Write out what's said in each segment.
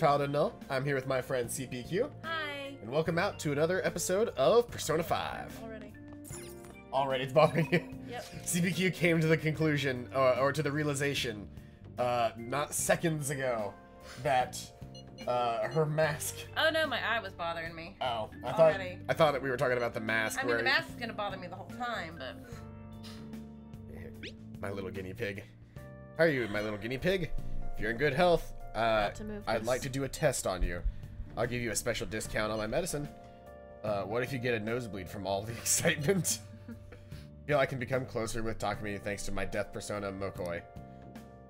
Paladin Null. I'm here with my friend CPQ. Hi. And welcome out to another episode of Persona 5. Already it's bothering you? Yep. CPQ came to the conclusion, or to the realization, not seconds ago, that her mask... Oh no, my eye was bothering me. Oh, I thought that we were talking about the mask. I mean, the mask is gonna bother me the whole time, but... My little guinea pig. How are you, my little guinea pig? If you're in good health, I'd like to do a test on you. I'll give you a special discount on my medicine. What if you get a nosebleed from all the excitement? I feel I can become closer with Takumi thanks to my death persona, Mokoi.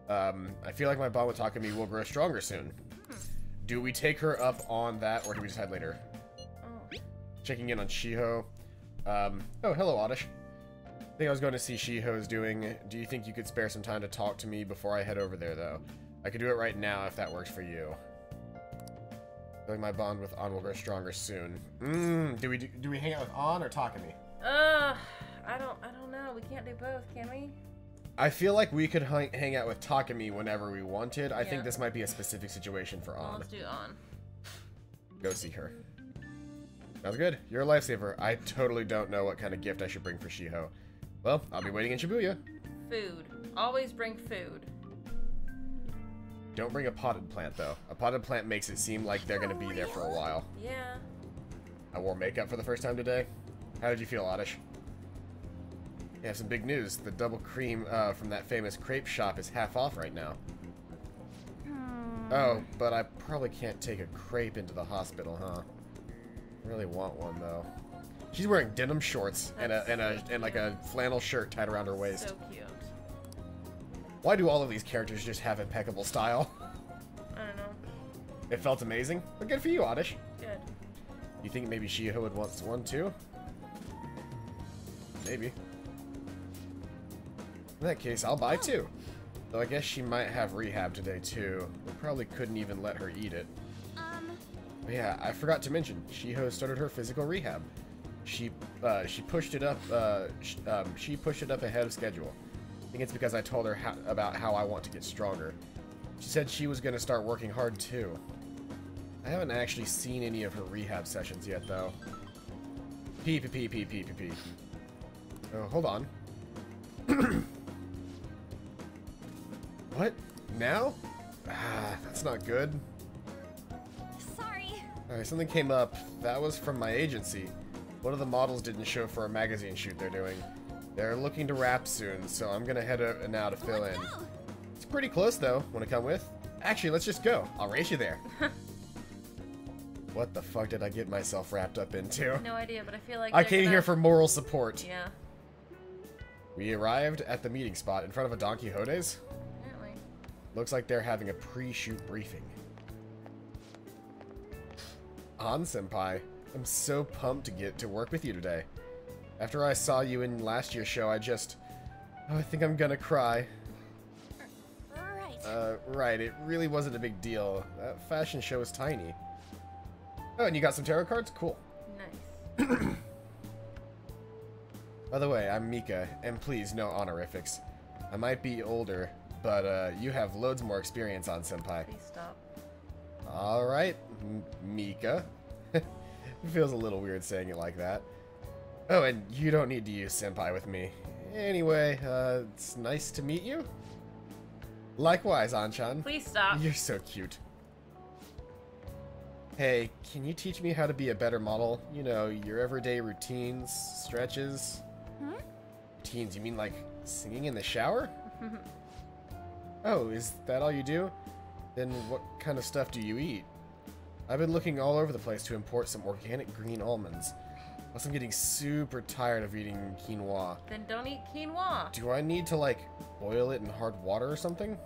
I feel like my bond with Takumi will grow stronger soon. Do we take her up on that, or do we decide later? Oh. Checking in on Shiho. Oh, hello, Oddish. I think I was going to see Shiho's doing. Do you think you could spare some time to talk to me before I head over there, though? I could do it right now if that works for you. I feel like my bond with An will grow stronger soon. Do we hang out with An or Takumi? I don't know. We can't do both, can we? I feel like we could hang out with Takumi whenever we wanted. I think this might be a specific situation for An. Well, let's do An. Go see her. Sounds good. You're a lifesaver. I totally don't know what kind of gift I should bring for Shiho. Well, I'll be waiting in Shibuya. Food. Always bring food. Don't bring a potted plant, though. A potted plant makes it seem like they're going to be there for a while. Yeah. I wore makeup for the first time today. How did you feel, Oddish? You have some big news. The double cream from that famous crepe shop is half off right now. Oh, but I probably can't take a crepe into the hospital, huh? I really want one, though. She's wearing denim shorts and like a flannel shirt tied around her waist. So cute. Why do all of these characters just have impeccable style? I don't know. It felt amazing, but good for you, Oddish. Good. You think maybe Shiho would want one too? Maybe. In that case, I'll buy two. Though I guess she might have rehab today too. We probably couldn't even let her eat it. But yeah, I forgot to mention, Shiho started her physical rehab. She pushed it up. She pushed it up ahead of schedule. I think it's because I told her about how I want to get stronger. She said she was going to start working hard too. I haven't actually seen any of her rehab sessions yet, though. Pee. Oh, hold on. What? Now? Ah, that's not good. Sorry. Alright, something came up. That was from my agency. One of the models didn't show for a magazine shoot they're doing. They're looking to wrap soon, so I'm gonna head out now to fill in. It's pretty close, though. Wanna come with? Actually, let's just go. I'll race you there. What the fuck did I get myself wrapped up into? No idea, but I feel like I came here for moral support. Yeah. We arrived at the meeting spot in front of a Don Quixote's. Apparently. Looks like they're having a pre-shoot briefing. An senpai, I'm so pumped to get to work with you today. After I saw you in last year's show, I think I'm gonna cry. Right. Right, it really wasn't a big deal. That fashion show was tiny. Oh, and you got some tarot cards? Cool. Nice. By the way, I'm Mika, and please, no honorifics. I might be older, but you have loads more experience on senpai. Please stop. Alright, Mika. It feels a little weird saying it like that. Oh, and you don't need to use senpai with me. Anyway, it's nice to meet you. Likewise, An-chan. Please stop. You're so cute. Hey, can you teach me how to be a better model? You know, your everyday routines, stretches. Routines, you mean like singing in the shower? Oh, is that all you do? Then what kind of stuff do you eat? I've been looking all over the place to import some organic green almonds. Plus I'm getting super tired of eating quinoa. Then don't eat quinoa. Do I need to, like, boil it in hard water or something?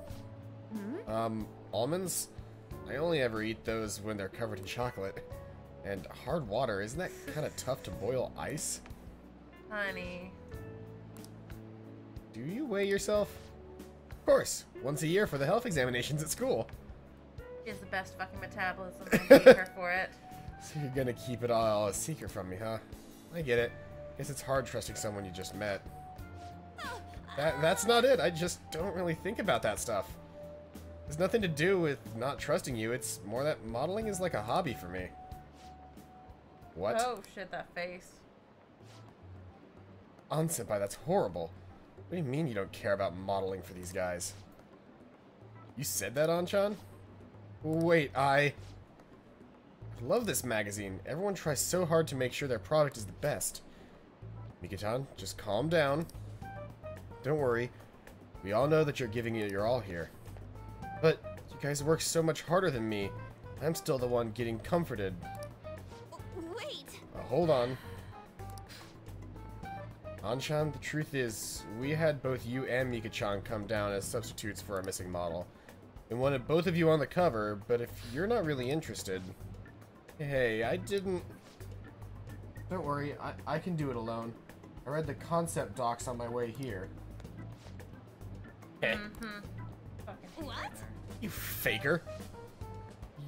Almonds? I only ever eat those when they're covered in chocolate. And hard water, isn't that kind of tough to boil ice? Honey. Do you weigh yourself? Of course, once a year for the health examinations at school. She has the best fucking metabolism. I hate her for it. So you're gonna keep it all a secret from me, huh? I get it. Guess it's hard trusting someone you just met. That's not it. I just don't really think about that stuff. It's nothing to do with not trusting you. It's more that modeling is like a hobby for me. What? Oh shit, that face. Senpai, that's horrible. What do you mean you don't care about modeling for these guys? You said that, Anchan? Wait, I love this magazine. Everyone tries so hard to make sure their product is the best. Mika-chan, just calm down. Don't worry. We all know that you're giving it your all here. But you guys work so much harder than me. I'm still the one getting comforted. Wait. Hold on. Anchan, the truth is, we had both you and Mika-chan come down as substitutes for our missing model. We wanted both of you on the cover, but if you're not really interested... Hey, I didn't... Don't worry, I can do it alone. I read the concept docs on my way here. What? You faker!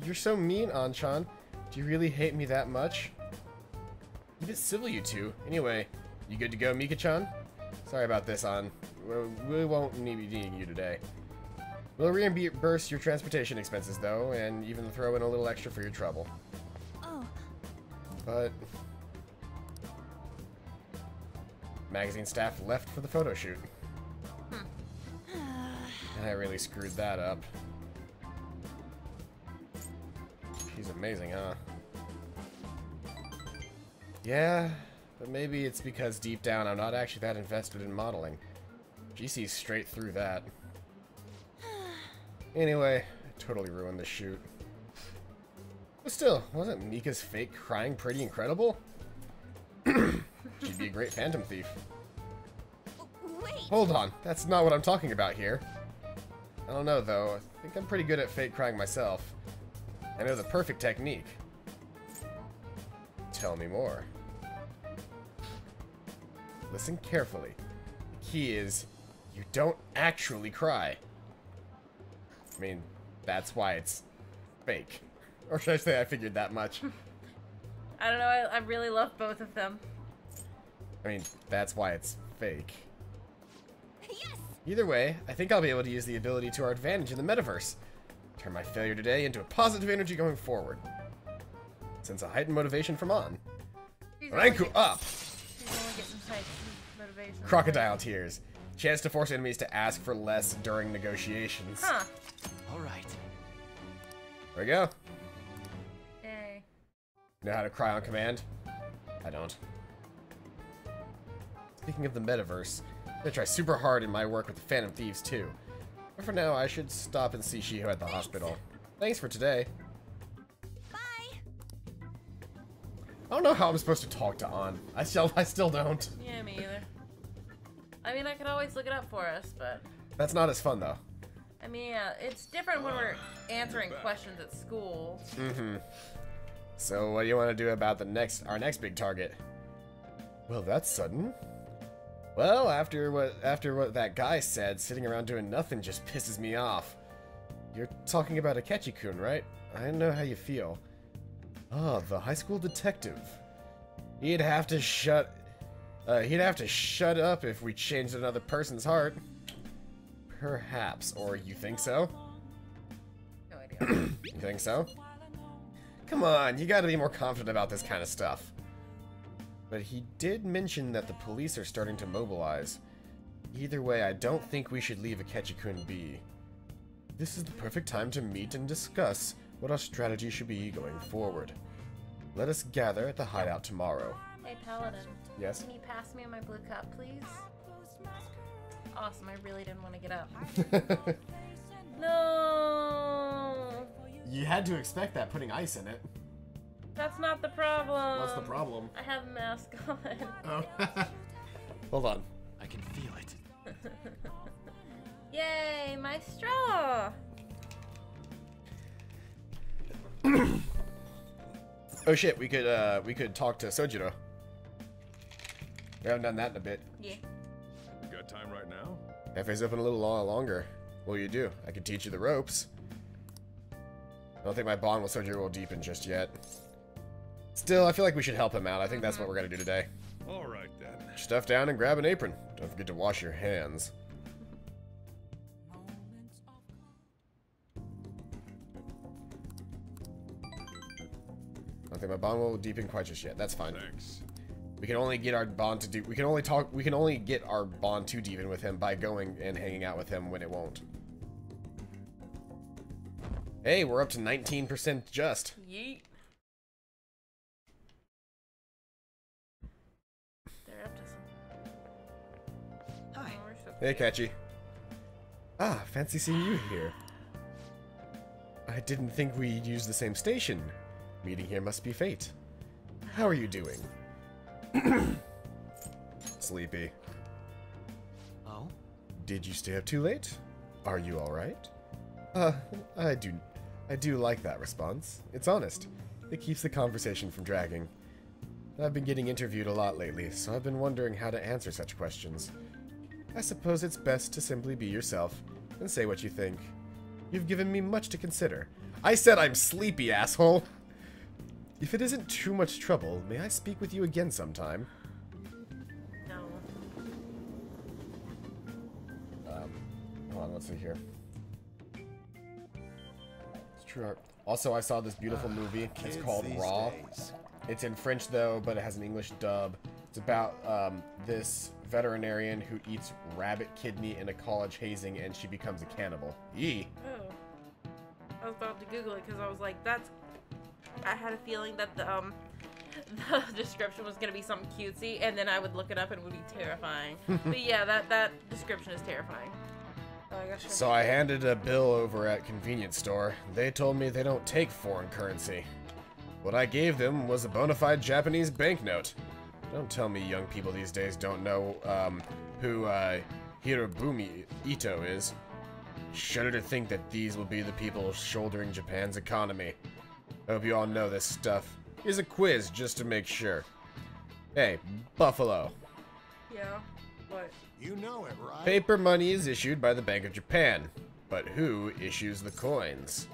You're so mean, Anchan. Do you really hate me that much? You bit civil, you two. Anyway, you good to go, Mika-chan? Sorry about this, we won't be needing you today. We'll reimburse your transportation expenses, though, and even throw in a little extra for your trouble. Oh. But... magazine staff left for the photo shoot. I really screwed that up. She's amazing, huh? Yeah, but maybe it's because deep down I'm not actually that invested in modeling. She sees straight through that. Anyway, I totally ruined the shoot. But still, wasn't Mika's fake crying pretty incredible? She'd be a great phantom thief. Wait. Hold on, that's not what I'm talking about here. I don't know, though. I think I'm pretty good at fake crying myself. I know the perfect technique. Tell me more. Listen carefully. The key is, you don't actually cry. I mean, that's why it's fake. Or should I say I figured that much? I don't know, I really love both of them. I mean, that's why it's fake. Yes. Either way, I think I'll be able to use the ability to our advantage in the metaverse. Turn my failure today into a positive energy going forward. Sense a heightened motivation from on. Rank up! She's only getting heightened motivation. Crocodile tears. Chance to force enemies to ask for less during negotiations. Huh. Alright. There we go. Yay. Know how to cry on command? I don't. Speaking of the metaverse, I'm gonna try super hard in my work with the Phantom Thieves too. But for now, I should stop and see Shiho at the hospital. Thanks for today. Bye. I don't know how I'm supposed to talk to An. I still don't. Yeah, me either. I mean, I could always look it up for us, but... That's not as fun though. I mean, yeah, it's different when we're answering questions at school. Mm-hmm. So what do you want to do about our next big target? Well, that's sudden. Well, after what that guy said, sitting around doing nothing just pisses me off. You're talking about Akechi-kun, right? I know how you feel. Ah, the high school detective. He'd have to shut up if we changed another person's heart. Perhaps, or you think so? No idea. You think so? Come on, you gotta be more confident about this kind of stuff. But he did mention that the police are starting to mobilize. Either way, I don't think we should leave Akechi-kun be. This is the perfect time to meet and discuss what our strategy should be going forward. Let us gather at the hideout tomorrow. Hey, Paladin. Yes? Can you pass me my blue cup, please? Awesome, I really didn't want to get up. No! You had to expect that, putting ice in it. That's not the problem. What's the problem? I have a mask on. Oh. Hold on. I can feel it. Yay, my straw! Oh shit, we could talk to Sojiro. We haven't done that in a bit. Yeah. You got time right now? Cafe's open a little longer. What will you do? I can teach you the ropes. I don't think my bond with Sojiro will deepen just yet. Still, I feel like we should help him out. I think that's what we're gonna do today. Alright then. Stuff down and grab an apron. Don't forget to wash your hands. I don't think my bond will deepen quite just yet. That's fine. Thanks. We can only get our bond to do. We can only get our bond to deepen with him by going and hanging out with him when it won't. Hey, we're up to 19% just. Yeet. They're up to some. Hi. Oh, we're so Hey, cute. Catchy. Ah, fancy seeing you here. I didn't think we'd use the same station. Meeting here must be fate. How are you doing? Sleepy. Oh? Did you stay up too late? Are you alright? I do like that response. It's honest. It keeps the conversation from dragging. I've been getting interviewed a lot lately, so I've been wondering how to answer such questions. I suppose it's best to simply be yourself and say what you think. You've given me much to consider. I said I'm sleepy, asshole! If it isn't too much trouble, may I speak with you again sometime? No. Hold on, let's see here. It's true. Also, I saw this beautiful movie. It's Kids called these Raw. days. It's in French, though, but it has an English dub. It's about this veterinarian who eats rabbit kidney in a college hazing, and she becomes a cannibal. Yee. Oh. I was about to Google it because I was like, I had a feeling that the description was gonna be something cutesy, and then I would look it up and it would be terrifying. But yeah, that description is terrifying. Oh, I gosh. So I handed a bill over at convenience store. They told me they don't take foreign currency. What I gave them was a bona fide Japanese banknote. Don't tell me young people these days don't know who Hirobumi Ito is. Shudder to think that these will be the people shouldering Japan's economy. I hope you all know this stuff. Here's a quiz just to make sure. Hey, Buffalo. Yeah. What? You know it, right? Paper money is issued by the Bank of Japan. But who issues the coins?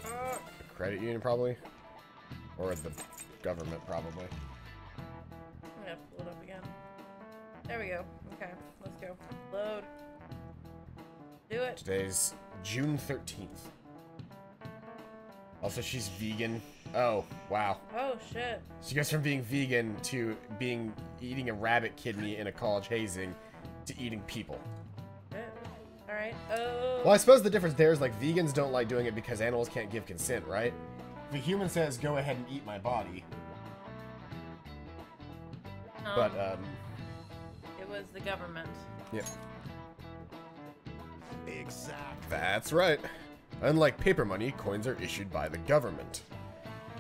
The credit union, probably? Or the government, probably. I'm gonna have to pull it up again. There we go. Okay, let's go. Load. Do it. Today's June 13th. Also, she's vegan. Oh, wow. Oh shit. She goes from being vegan to eating a rabbit kidney in a college hazing to eating people. Shit. All right. Oh. Well, I suppose the difference there is, like, vegans don't like doing it because animals can't give consent, right? If a human says, go ahead and eat my body, but, It was the government. yep. Exactly. That's right. Unlike paper money, coins are issued by the government.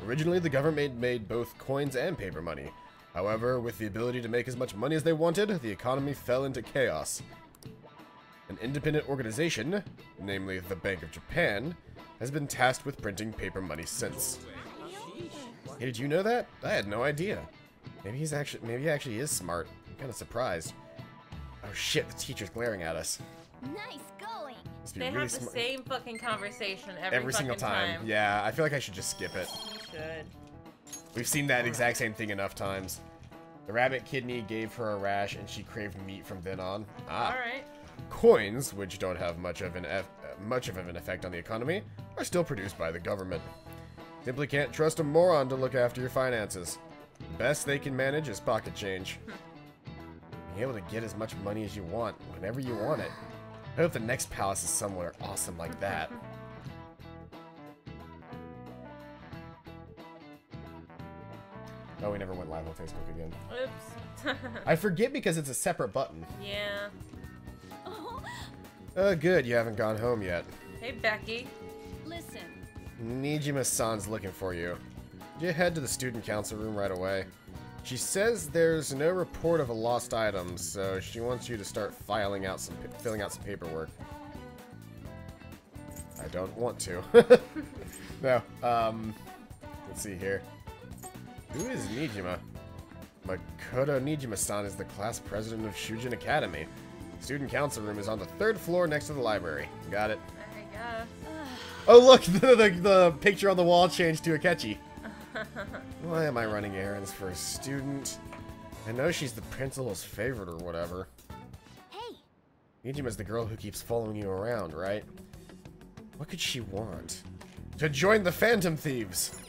Originally, the government made both coins and paper money. However, with the ability to make as much money as they wanted, the economy fell into chaos. An independent organization, namely the Bank of Japan, has been tasked with printing paper money since. Hey, did you know that? I had no idea. Maybe he actually is smart. I'm kind of surprised. Oh shit, the teacher's glaring at us. Nice going. Must be They really have the smart. same fucking conversation Every single fucking time. Yeah, I feel like I should just skip it. You should. We've seen that exact same thing enough times. The rabbit kidney gave her a rash, and she craved meat from then on. Ah. All right. Coins, which don't have much of an effect on the economy, are still produced by the government. Simply can't trust a moron to look after your finances. The best they can manage is pocket change. Being able to get as much money as you want, whenever you want it. I hope the next palace is somewhere awesome like that. Oh, we never went live on Facebook again. Oops. I forget because it's a separate button. Yeah. Oh, Good, you haven't gone home yet. Hey, Becky. listen. Nijima-san's looking for you. You head to the student council room right away. She says there's no report of a lost item, so she wants you to start filling out some paperwork. I don't want to. No. Let's see here. Who is Nijima? Makoto Nijima-san is the class president of Shujin Academy. Student council room is on the 3rd floor next to the library. Got it. I guess. Oh look, the picture on the wall changed to Akechi. Why am I running errands for a student? I know she's the principal's favorite or whatever. Hey, Nijima's the girl who keeps following you around, right? What could she want? To join the Phantom Thieves!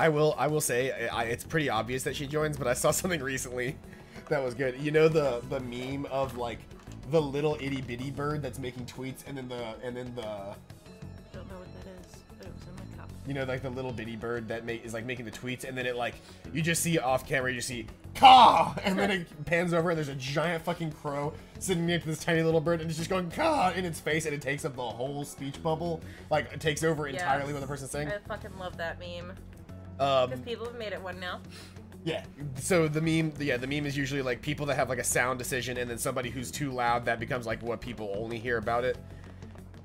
I will say it's pretty obvious that she joins, but I saw something recently that was good. You know the meme of like the little itty bitty bird that's making tweets, and then the Don't know what that is, but it was in my cup. you know, like the little bitty bird that is like making the tweets, and then it like you just see off camera, you see caw, and then it pans over and there's a giant fucking crow sitting next to this tiny little bird, and it's just going caw in its face, and it takes up the whole speech bubble, like it takes over entirely what the person's saying. I fucking love that meme. Because people have made it one now. Yeah. So the meme is usually like people that have like a sound decision, and then somebody who's too loud, that becomes like what people only hear about it.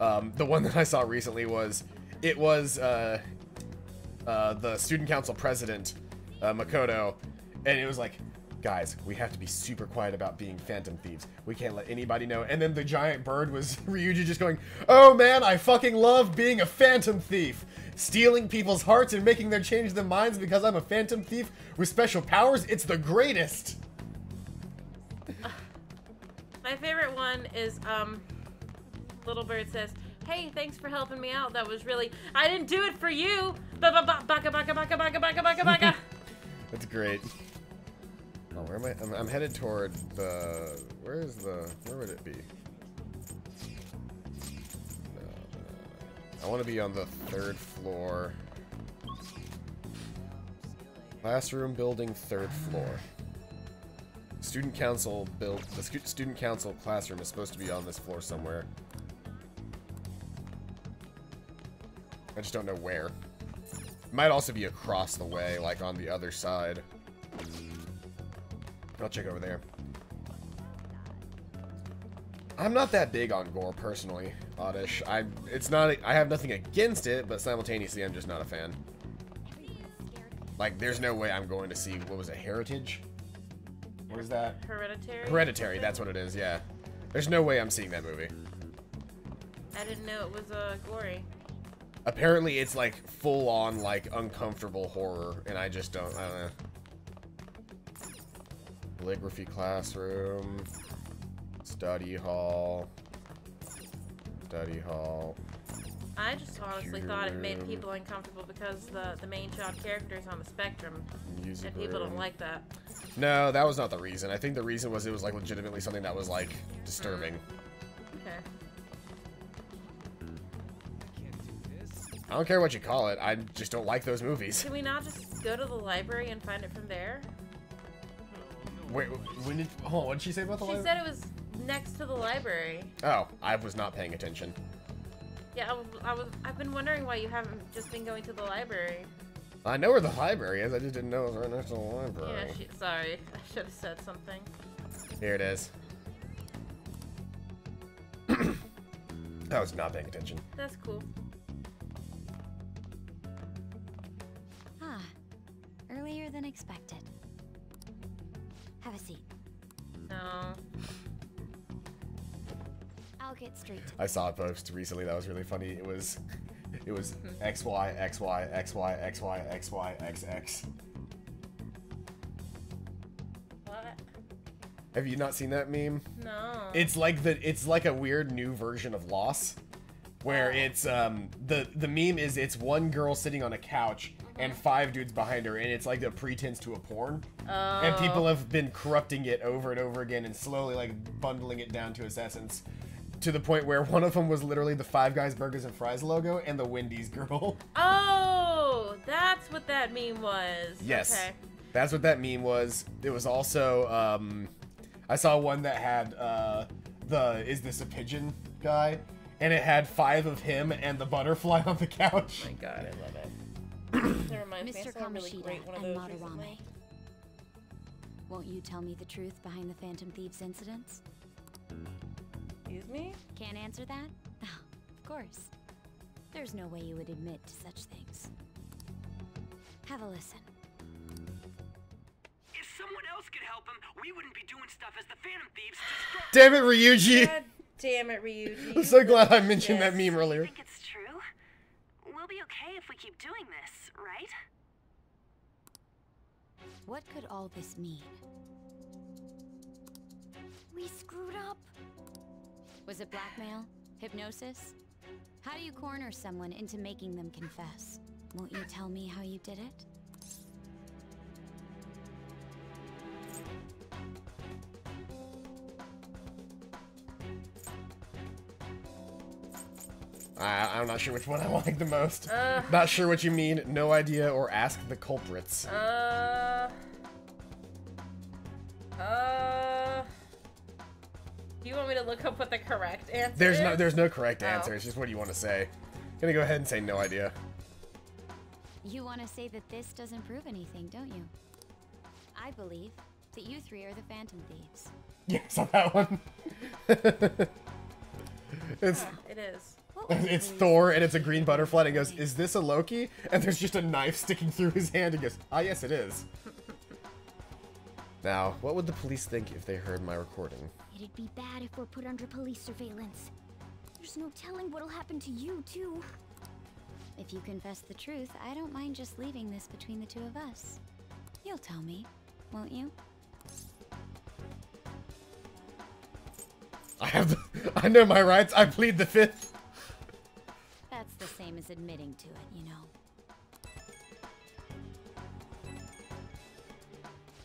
The one that I saw recently was the student council president, Makoto, and it was like, guys, we have to be super quiet about being phantom thieves. We can't let anybody know. And then the giant bird was Ryuji just going, oh man, I fucking love being a phantom thief. Stealing people's hearts and making them change their minds because I'm a phantom thief with special powers. It's the greatest. My favorite one is, Little Bird says, hey, thanks for helping me out. That was really, I didn't do it for you. Baka baka baka baka baka baka baka baka. That's great. Oh, where am I? I'm headed toward the, where would it be? I want to be on the 3rd floor. Classroom building, 3rd floor. Student council the student council classroom is supposed to be on this floor somewhere. I just don't know where. It might also be across the way, like on the other side. I'll check over there. I'm not that big on gore personally, Oddish. I have nothing against it, but simultaneously I'm just not a fan. Like, there's no way I'm going to see, what was it, Heritage? What is that? Hereditary? Hereditary, that's what it is, yeah. There's no way I'm seeing that movie. I didn't know it was, gory. Apparently it's like full-on, like, uncomfortable horror, and I don't know. Calligraphy classroom. Study hall. Study hall. I just honestly thought it made people uncomfortable because the main child character is on the spectrum. Music and people room. don't like that. No, that was not the reason. I think the reason was it was like legitimately something that was like disturbing. Okay. I don't care what you call it. I just don't like those movies. Can we not just go to the library and find it from there? Wait, hold on, what did she say about the She library? said it was next to the library. Oh, I was not paying attention. Yeah, I've been wondering why you haven't just been going to the library. I know where the library is, I just didn't know it was right next to the library. Yeah, sorry. I should have said something. Here it is. I was not paying attention. That's cool. Ah, earlier than expected. Have a seat. No. I'll get straight to I saw a post recently that was really funny. It was XY, XY, XY, XY, XY, XX. What? Have you not seen that meme? No. It's like a weird new version of Loss, where it's the meme is it's one girl sitting on a couch and 5 dudes behind her, and it's like a pretense to a porn. Oh. And people have been corrupting it over and over again and slowly like bundling it down to its essence, to the point where one of them was literally the Five Guys Burgers and Fries logo and the Wendy's girl. Oh, that's what that meme was. Yes. Okay. That's what that meme was. It was also, I saw one that had the "Is this a pigeon?" guy, and it had 5 of him and the butterfly on the couch. Oh my god, I love it. That reminds me, I Mr. saw a really Kamoshida great one of and those Madarame. recently. Won't you tell me the truth behind the Phantom Thieves incidents? Excuse me? Can't answer that? Oh, of course. There's no way you would admit to such things. Have a listen. If someone else could help him, we wouldn't be doing stuff as the Phantom Thieves. Damn it, Ryuji! God damn it, Ryuji. I'm so glad I mentioned that Yes. meme earlier. Think it's true? We'll be okay if we keep doing this, right? What could all this mean? We screwed up. Was it blackmail? Hypnosis? How do you corner someone into making them confess? Won't you tell me how you did it? I'm not sure which one I like the most. Not sure what you mean. No idea or ask the culprits. Do you want me to look up what the correct answer There's no correct answer. It's just what you want to say. Gonna go ahead and say no idea. You want to say that this doesn't prove anything, don't you? I believe that you three are the Phantom Thieves. Yes, on that one. It's It is. it's Thor and it's a green butterfly and he goes, "Is this a Loki?" And there's just a knife sticking through his hand and he goes, "Ah, yes, it is." Now, what would the police think if they heard my recording? It'd be bad if we're put under police surveillance. There's no telling what'll happen to you, too. If you confess the truth, I don't mind just leaving this between the two of us. You'll tell me, won't you? I know my rights. I plead the fifth. That's the same as admitting to it, you know.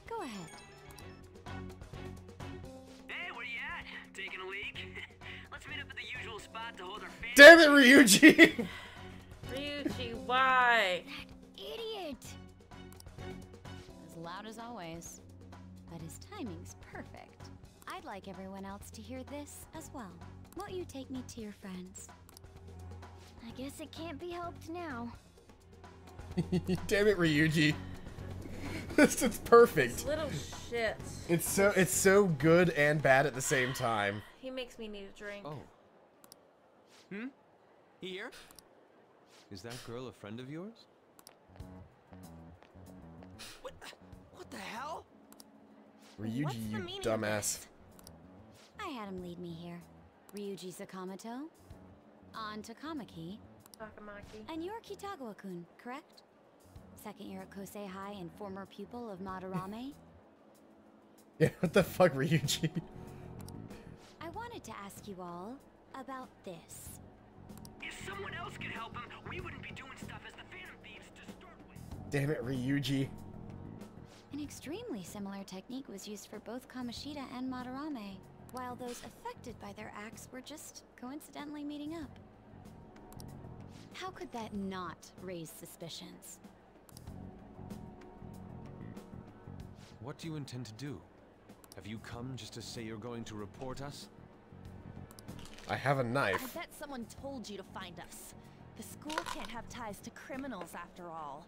Go ahead. Hey, where you at? Taking a leak? Let's meet up at the usual spot to hold our fan. Damn it, Ryuji! Ryuji, why? Idiot! As loud as always. But his timing's perfect. I'd like everyone else to hear this as well. Won't you take me to your friends? I guess it can't be helped now. Damn it, Ryuji. It's perfect. Little shit. It's so good and bad at the same time. He makes me need a drink. Oh. Here? Is that girl a friend of yours? What the hell? Ryuji, What's the you meaning of dumbass. I had him lead me here. Ryuji Sakamoto, on Takamaki, Takamaki. and you're Kitagawa-kun, correct? Second year at Kosei High and former pupil of Madarame. Yeah, what the fuck, Ryuji? I wanted to ask you all about this. If someone else could help him, we wouldn't be doing stuff as the Phantom Thieves to start with. Damn it, Ryuji. An extremely similar technique was used for both Kamoshida and Madarame, while those affected by their acts were just coincidentally meeting up. How could that not raise suspicions? What do you intend to do? Have you come just to say you're going to report us? I have a I knife. bet someone told you to find us. The school can't have ties to criminals after all.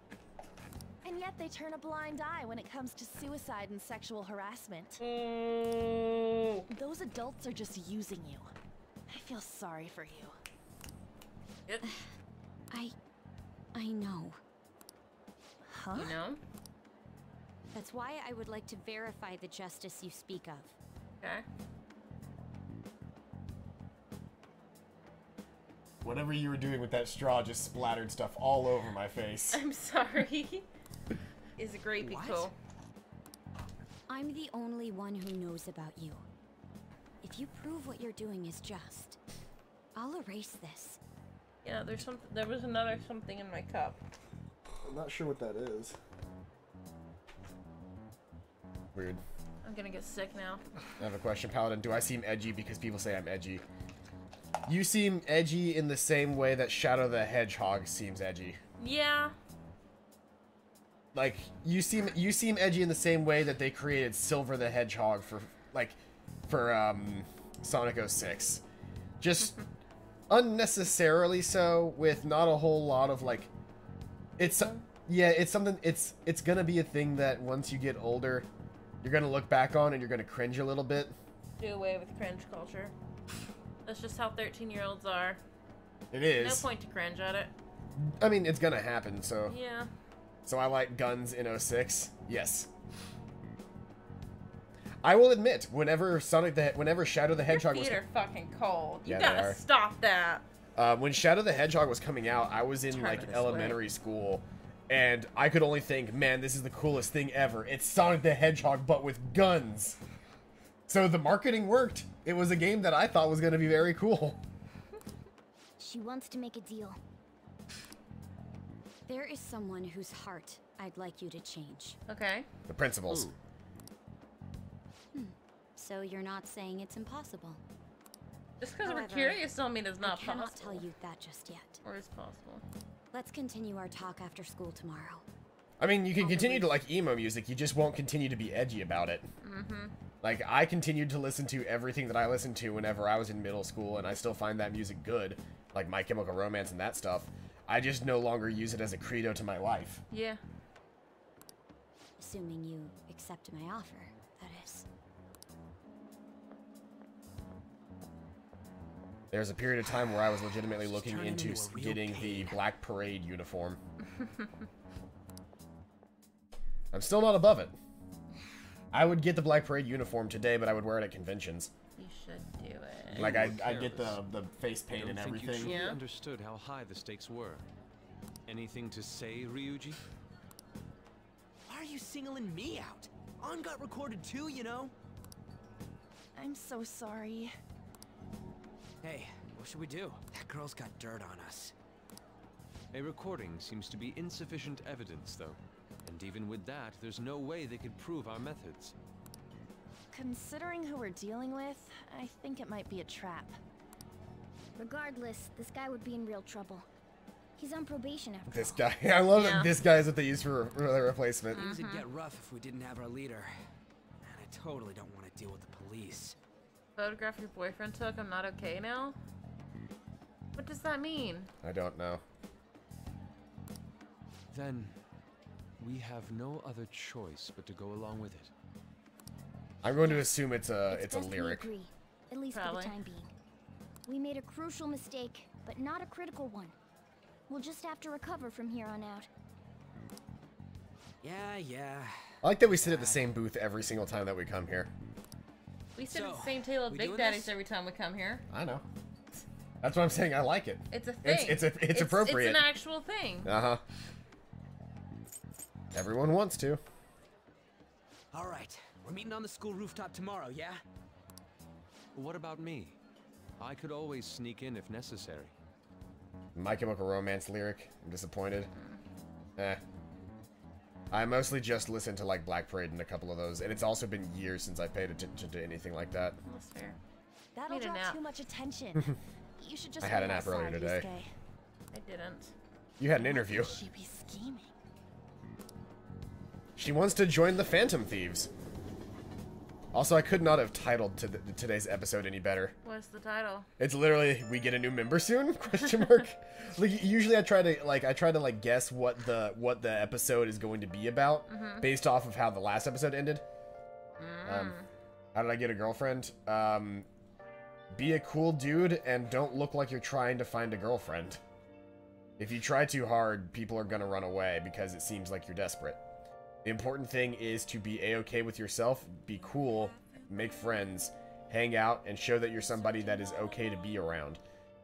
And yet they turn a blind eye when it comes to suicide and sexual harassment. Those adults are just using you. I feel sorry for you. Yep. I know. Huh? You know? That's why I would like to verify the justice you speak of. Okay. Whatever you were doing with that straw just splattered stuff all over my face. I'm sorry. Is a great be cool. I'm the only one who knows about you. If you prove what you're doing is just, I'll erase this. Yeah, there's something. There was another something in my cup. I'm not sure what that is. Weird. I'm gonna get sick now. I have a question, Paladin. Do I seem edgy because people say I'm edgy? You seem edgy in the same way that Shadow the Hedgehog seems edgy. Yeah. Like, you seem edgy in the same way that they created Silver the Hedgehog for Sonic 06. Just unnecessarily so, with not a whole lot of like, it's something, it's gonna be a thing that once you get older, you're gonna look back on and you're gonna cringe a little bit. Do away with cringe culture. That's just how 13-year-olds are. It is. No point to cringe at it. I mean, it's gonna happen, so. Yeah. So I like guns in 06? Yes. I will admit, whenever Shadow the Hedgehog Your feet are fucking cold. You Yeah, they gotta are. stop that. when Shadow the Hedgehog was coming out, I was in Turn like this way. elementary school, and I could only think, man, this is the coolest thing ever. It's Sonic the Hedgehog, but with guns. So the marketing worked. It was a game that I thought was going to be very cool. She wants to make a deal. There is someone whose heart I'd like you to change. Okay. The principals. So you're not saying it's impossible? Just because we're However, curious don't mean it's not I cannot possible. tell you that just yet. Or it's possible. Let's continue our talk after school tomorrow. I mean, you can continue to like emo music, you just won't continue to be edgy about it. Mm-hmm. Like, I continued to listen to everything that I listened to whenever I was in middle school, and I still find that music good. Like My Chemical Romance and that stuff. I just no longer use it as a credo to my life. Yeah. Assuming you accept my offer, that is. There's a period of time where I was legitimately looking turning into into a real getting the pain. Black Parade uniform. I'm still not above it. I would get the Black Parade uniform today, but I would wear it at conventions. You should do it. Like, You I'd were get the face I paint don't and think you everything. truly Yeah. understood how high the stakes were. Anything to say, Ryuji? Why are you singling me out? On got recorded too, you know? I'm so sorry. Hey, what should we do? That girl's got dirt on us. A recording seems to be insufficient evidence, though. And even with that, there's no way they could prove our methods. Considering who we're dealing with, I think it might be a trap. Regardless, this guy would be in real trouble. He's on probation after This all. guy. I love Yeah. that this guy is what they use for the replacement. Things would get rough if we didn't have our leader. And I totally don't want to deal with the police. Photograph your boyfriend took. I'm not okay now. What does that mean? I don't know. Then, we have no other choice but to go along with it. I'm going to assume it's a It's best we lyric. agree, at least Probably. for the time being. We made a crucial mistake, but not a critical one. We'll just have to recover from here on out. Yeah. I like that we sit at the same booth every single time that we come here. We sit at So, the same table at we Big doing Daddy's this? every time we come here. I know. That's what I'm saying. I like it. It's a thing. It's appropriate. It's an actual thing. Uh-huh. Everyone wants to. All right, we're meeting on the school rooftop tomorrow, yeah? What about me? I could always sneak in if necessary. My Chemical Romance lyric. I'm disappointed. I mostly just listen to like Black Parade and a couple of those, and it's also been years since I paid attention to anything like that. That's fair. That'll Need a draw nap. too much attention. You should just I had wait a nap earlier outside, today. Yusuke. I didn't. You had an interview. She be scheming. She wants to join the Phantom Thieves. Also, I could not have titled today's episode any better. What's the title? It's literally, we get a new member soon? Question mark. Like, usually I try to guess what the episode is going to be about based off of how the last episode ended. How did I get a girlfriend? Be a cool dude and don't look like you're trying to find a girlfriend. If you try too hard, people are gonna run away because it seems like you're desperate. The important thing is to be a-okay with yourself, be cool, make friends, hang out, and show that you're somebody that is okay to be around.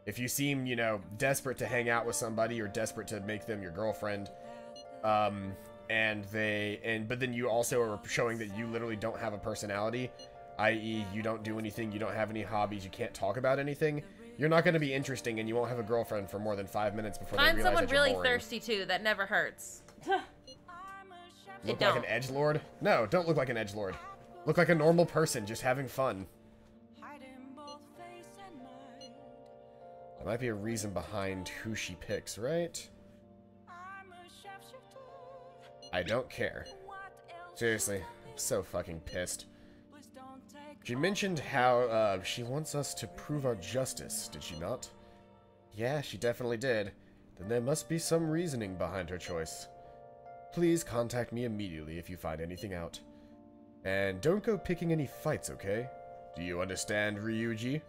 If you seem, you know, desperate to hang out with somebody or desperate to make them your girlfriend, but then you also are showing that you literally don't have a personality, i.e. you don't do anything, you don't have any hobbies, you can't talk about anything, you're not going to be interesting and you won't have a girlfriend for more than 5 minutes before they Find realize someone that you're really boring. thirsty too. That never hurts. Look like an edgelord? No, don't look like an edgelord. Look like a normal person just having fun. There might be a reason behind who she picks, right? I don't care. Seriously, I'm so fucking pissed. She mentioned how she wants us to prove our justice, did she not? Yeah, she definitely did. Then there must be some reasoning behind her choice. Please contact me immediately if you find anything out. And don't go picking any fights, okay? Do you understand, Ryuji?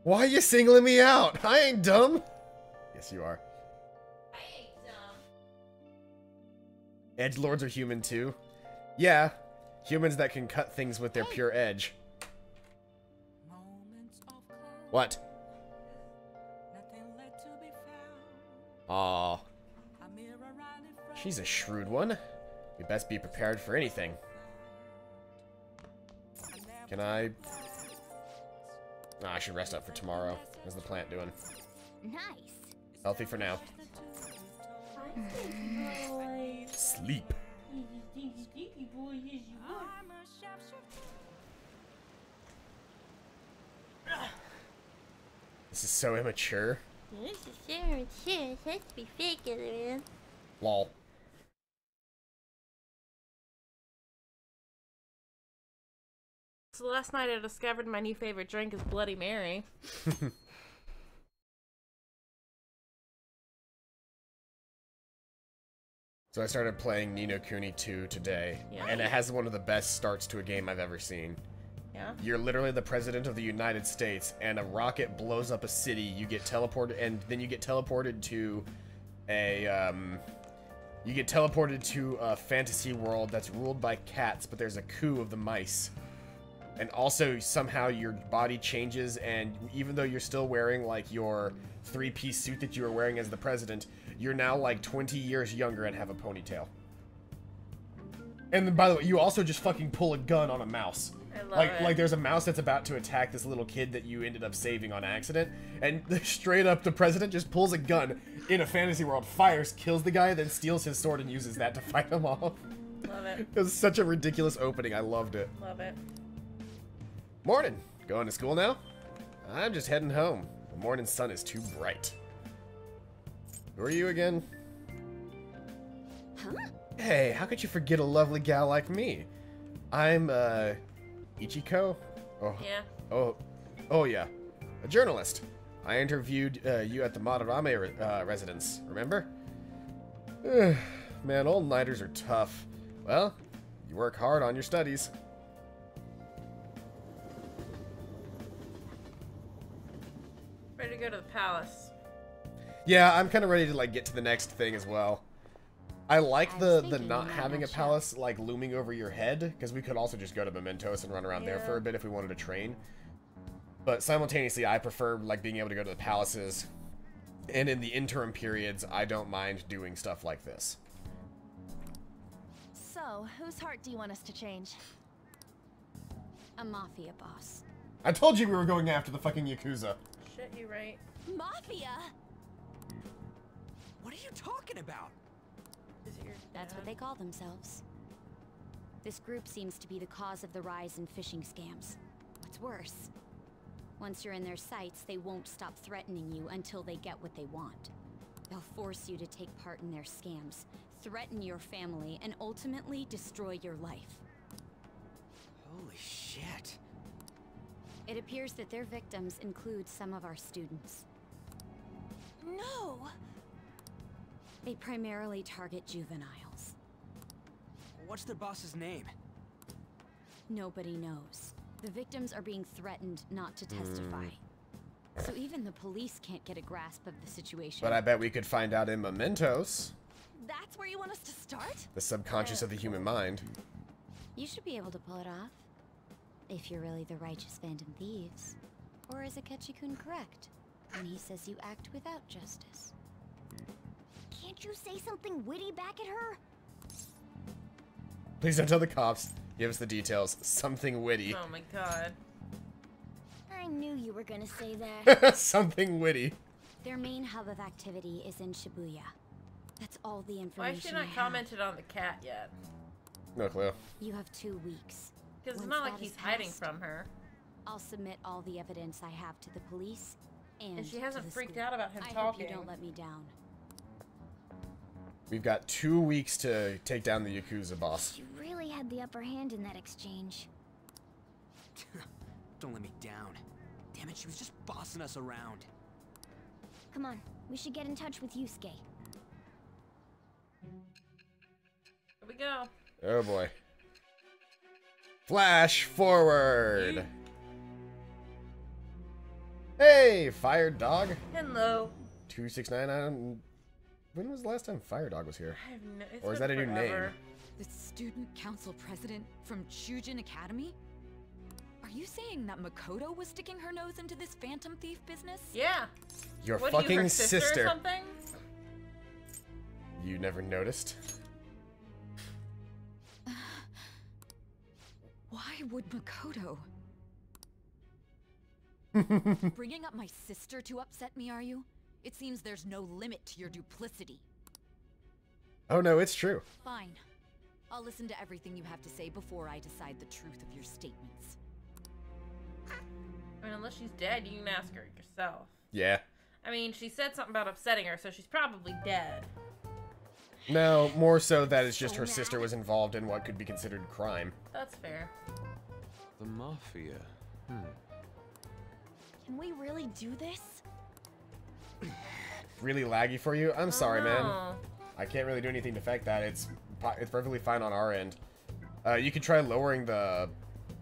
Why are you singling me out? I ain't dumb. Yes, you are. I ain't dumb. Edgelords are human too. Yeah, humans that can cut things with their pure edge. What? Aw. She's a shrewd one. We best be prepared for anything. Can I... I should rest up for tomorrow. How's the plant doing? Nice. Healthy for now. Sleep. This is so immature. This is so mature. It has to be fake, man. Lol. So last night I discovered my new favorite drink is Bloody Mary. So I started playing Ni no Kuni 2 today, and it has one of the best starts to a game I've ever seen. Yeah? You're literally the president of the United States, and a rocket blows up a city. You get teleported, and then you get teleported to a fantasy world that's ruled by cats, but there's a coup of the mice. And also, somehow your body changes, and even though you're still wearing, like, your three-piece suit that you were wearing as the president, you're now, like, 20 years younger and have a ponytail. And then, by the way, you also just fucking pull a gun on a mouse. I love it. Like, there's a mouse that's about to attack this little kid that you ended up saving on accident, and straight up, the president just pulls a gun in a fantasy world, fires, kills the guy, then steals his sword and uses that to fight him off. Love it. It was such a ridiculous opening. I loved it. Love it. Morning. Going to school now? I'm just heading home. The morning sun is too bright. Who are you again? Huh? Hey, how could you forget a lovely gal like me? I'm, Ichiko? Oh. Yeah. Oh yeah. A journalist. I interviewed, you at the Madarame residence, remember? Man, all-nighters are tough. Well, you work hard on your studies. Ready to go to the palace. Yeah, I'm kind of ready to, like, get to the next thing as well. I like the thinking not you might having a not show. palace, like, looming over your head, because we could also just go to Mementos and run around there for a bit if we wanted to train. But simultaneously, I prefer, like, being able to go to the palaces, and in the interim periods, I don't mind doing stuff like this. So, whose heart do you want us to change? A mafia boss. I told you we were going after the fucking Yakuza. Shit, you right. Mafia? What are you talking about? Is it your That's what dad? they call themselves. This group seems to be the cause of the rise in phishing scams. What's worse, once you're in their sights, they won't stop threatening you until they get what they want. They'll force you to take part in their scams, threaten your family, and ultimately destroy your life. Holy shit. It appears that their victims include some of our students. No! They primarily target juveniles. What's their boss's name? Nobody knows. The victims are being threatened not to testify. So even the police can't get a grasp of the situation. But I bet we could find out in Mementos, That's where you want us to start? the subconscious of the human mind. You should be able to pull it off. If you're really the righteous Phantom Thieves. Or is Akechi-kun correct when he says you act without justice? Can't you say something witty back at her? Please don't tell the cops. Give us the details. Something witty. Oh my god. I knew you were gonna say that. Something witty. Their main hub of activity is in Shibuya. That's all the Why information has she I not have. commented on the cat yet? No clue. You have 2 weeks. Because it's Once not like that he's is hiding passed, from her. I'll submit all the evidence I have to the police and she to hasn't the freaked school. out about him I talking. hope you don't let me down. We've got 2 weeks to take down the Yakuza boss. You really had the upper hand in that exchange. Don't let me down. Damn it, she was just bossing us around. Come on, we should get in touch with Yusuke. Here we go. Oh boy. Flash forward. Hey, Fire Dog. Hello. 2699. When was the last time Fire Dog was here? I have no, it's Or is been that a new forever. name? The student council president from Chujin Academy? Are you saying that Makoto was sticking her nose into this phantom thief business? Yeah. Your What fucking are you, her sister or something? You never noticed? Why would Makoto? Bringing up my sister to upset me, are you? It seems there's no limit to your duplicity. Oh no, it's true. Fine. I'll listen to everything you have to say before I decide the truth of your statements. I mean, unless she's dead, you can ask her yourself. Yeah. I mean, she said something about upsetting her, so she's probably dead. No, more so that it's just her sister was involved in what could be considered crime. That's fair. The Mafia. Can we really do this? Really laggy for you? I'm sorry, man. No. I can't really do anything to affect that. It's perfectly fine on our end. You can try lowering the...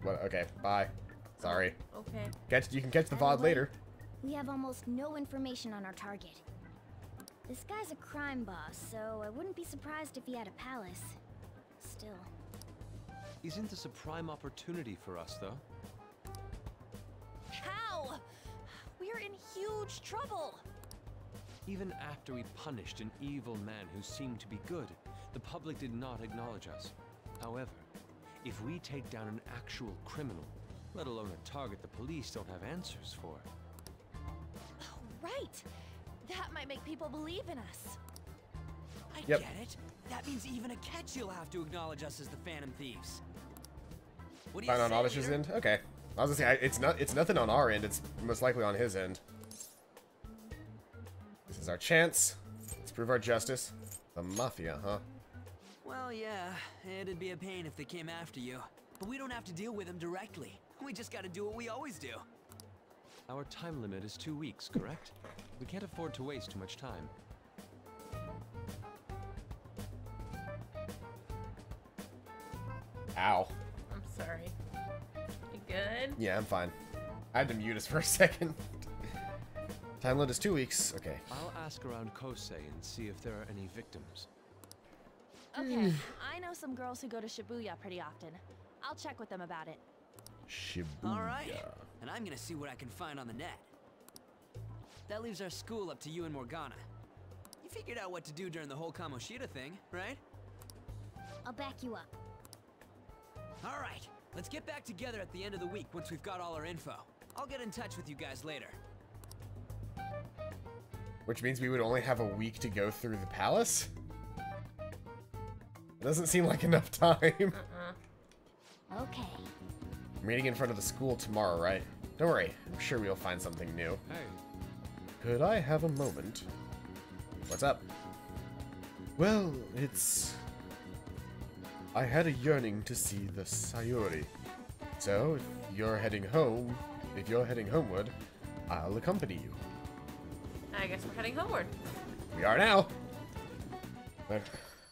What? Okay, bye. Sorry. Okay. You can catch the VOD later. We have almost no information on our target. This guy's a crime boss, so I wouldn't be surprised if he had a palace. Still. Isn't this a prime opportunity for us, though? How? We're in huge trouble. Even after we punished an evil man who seemed to be good, the public did not acknowledge us. However, if we take down an actual criminal, let alone a target the police don't have answers for. Oh, right. That might make people believe in us. I Yep. get it. That means even a catch you'll have to acknowledge us as the Phantom Thieves. What do you Fine on say, Oddish's leader? end? Okay. I was gonna say, it's nothing on our end. It's most likely on his end. This is our chance. Let's prove our justice. The Mafia, huh? Well, yeah, it'd be a pain if they came after you. But we don't have to deal with them directly. We just gotta do what we always do. Our time limit is 2 weeks, correct? We can't afford to waste too much time. Ow. I'm sorry. You good? Yeah, I'm fine. I had to mute us for a second. Time limit is 2 weeks. Okay. I'll ask around Kosei and see if there are any victims. Okay, I know some girls who go to Shibuya pretty often. I'll check with them about it. Shibuya. All right, and I'm gonna see what I can find on the net. That leaves our school up to you and Morgana. You figured out what to do during the whole Kamoshida thing, right? I'll back you up. All right, let's get back together at the end of the week once we've got all our info. I'll get in touch with you guys later. Which means we would only have a week to go through the palace? It doesn't seem like enough time. Okay. Meeting in front of the school tomorrow, right? Don't worry, I'm sure we'll find something new. Hey, Could I have a moment? What's up? Well, it's... I had a yearning to see the Sayuri. So, if you're heading homeward, I'll accompany you. I guess we're heading homeward. We are now!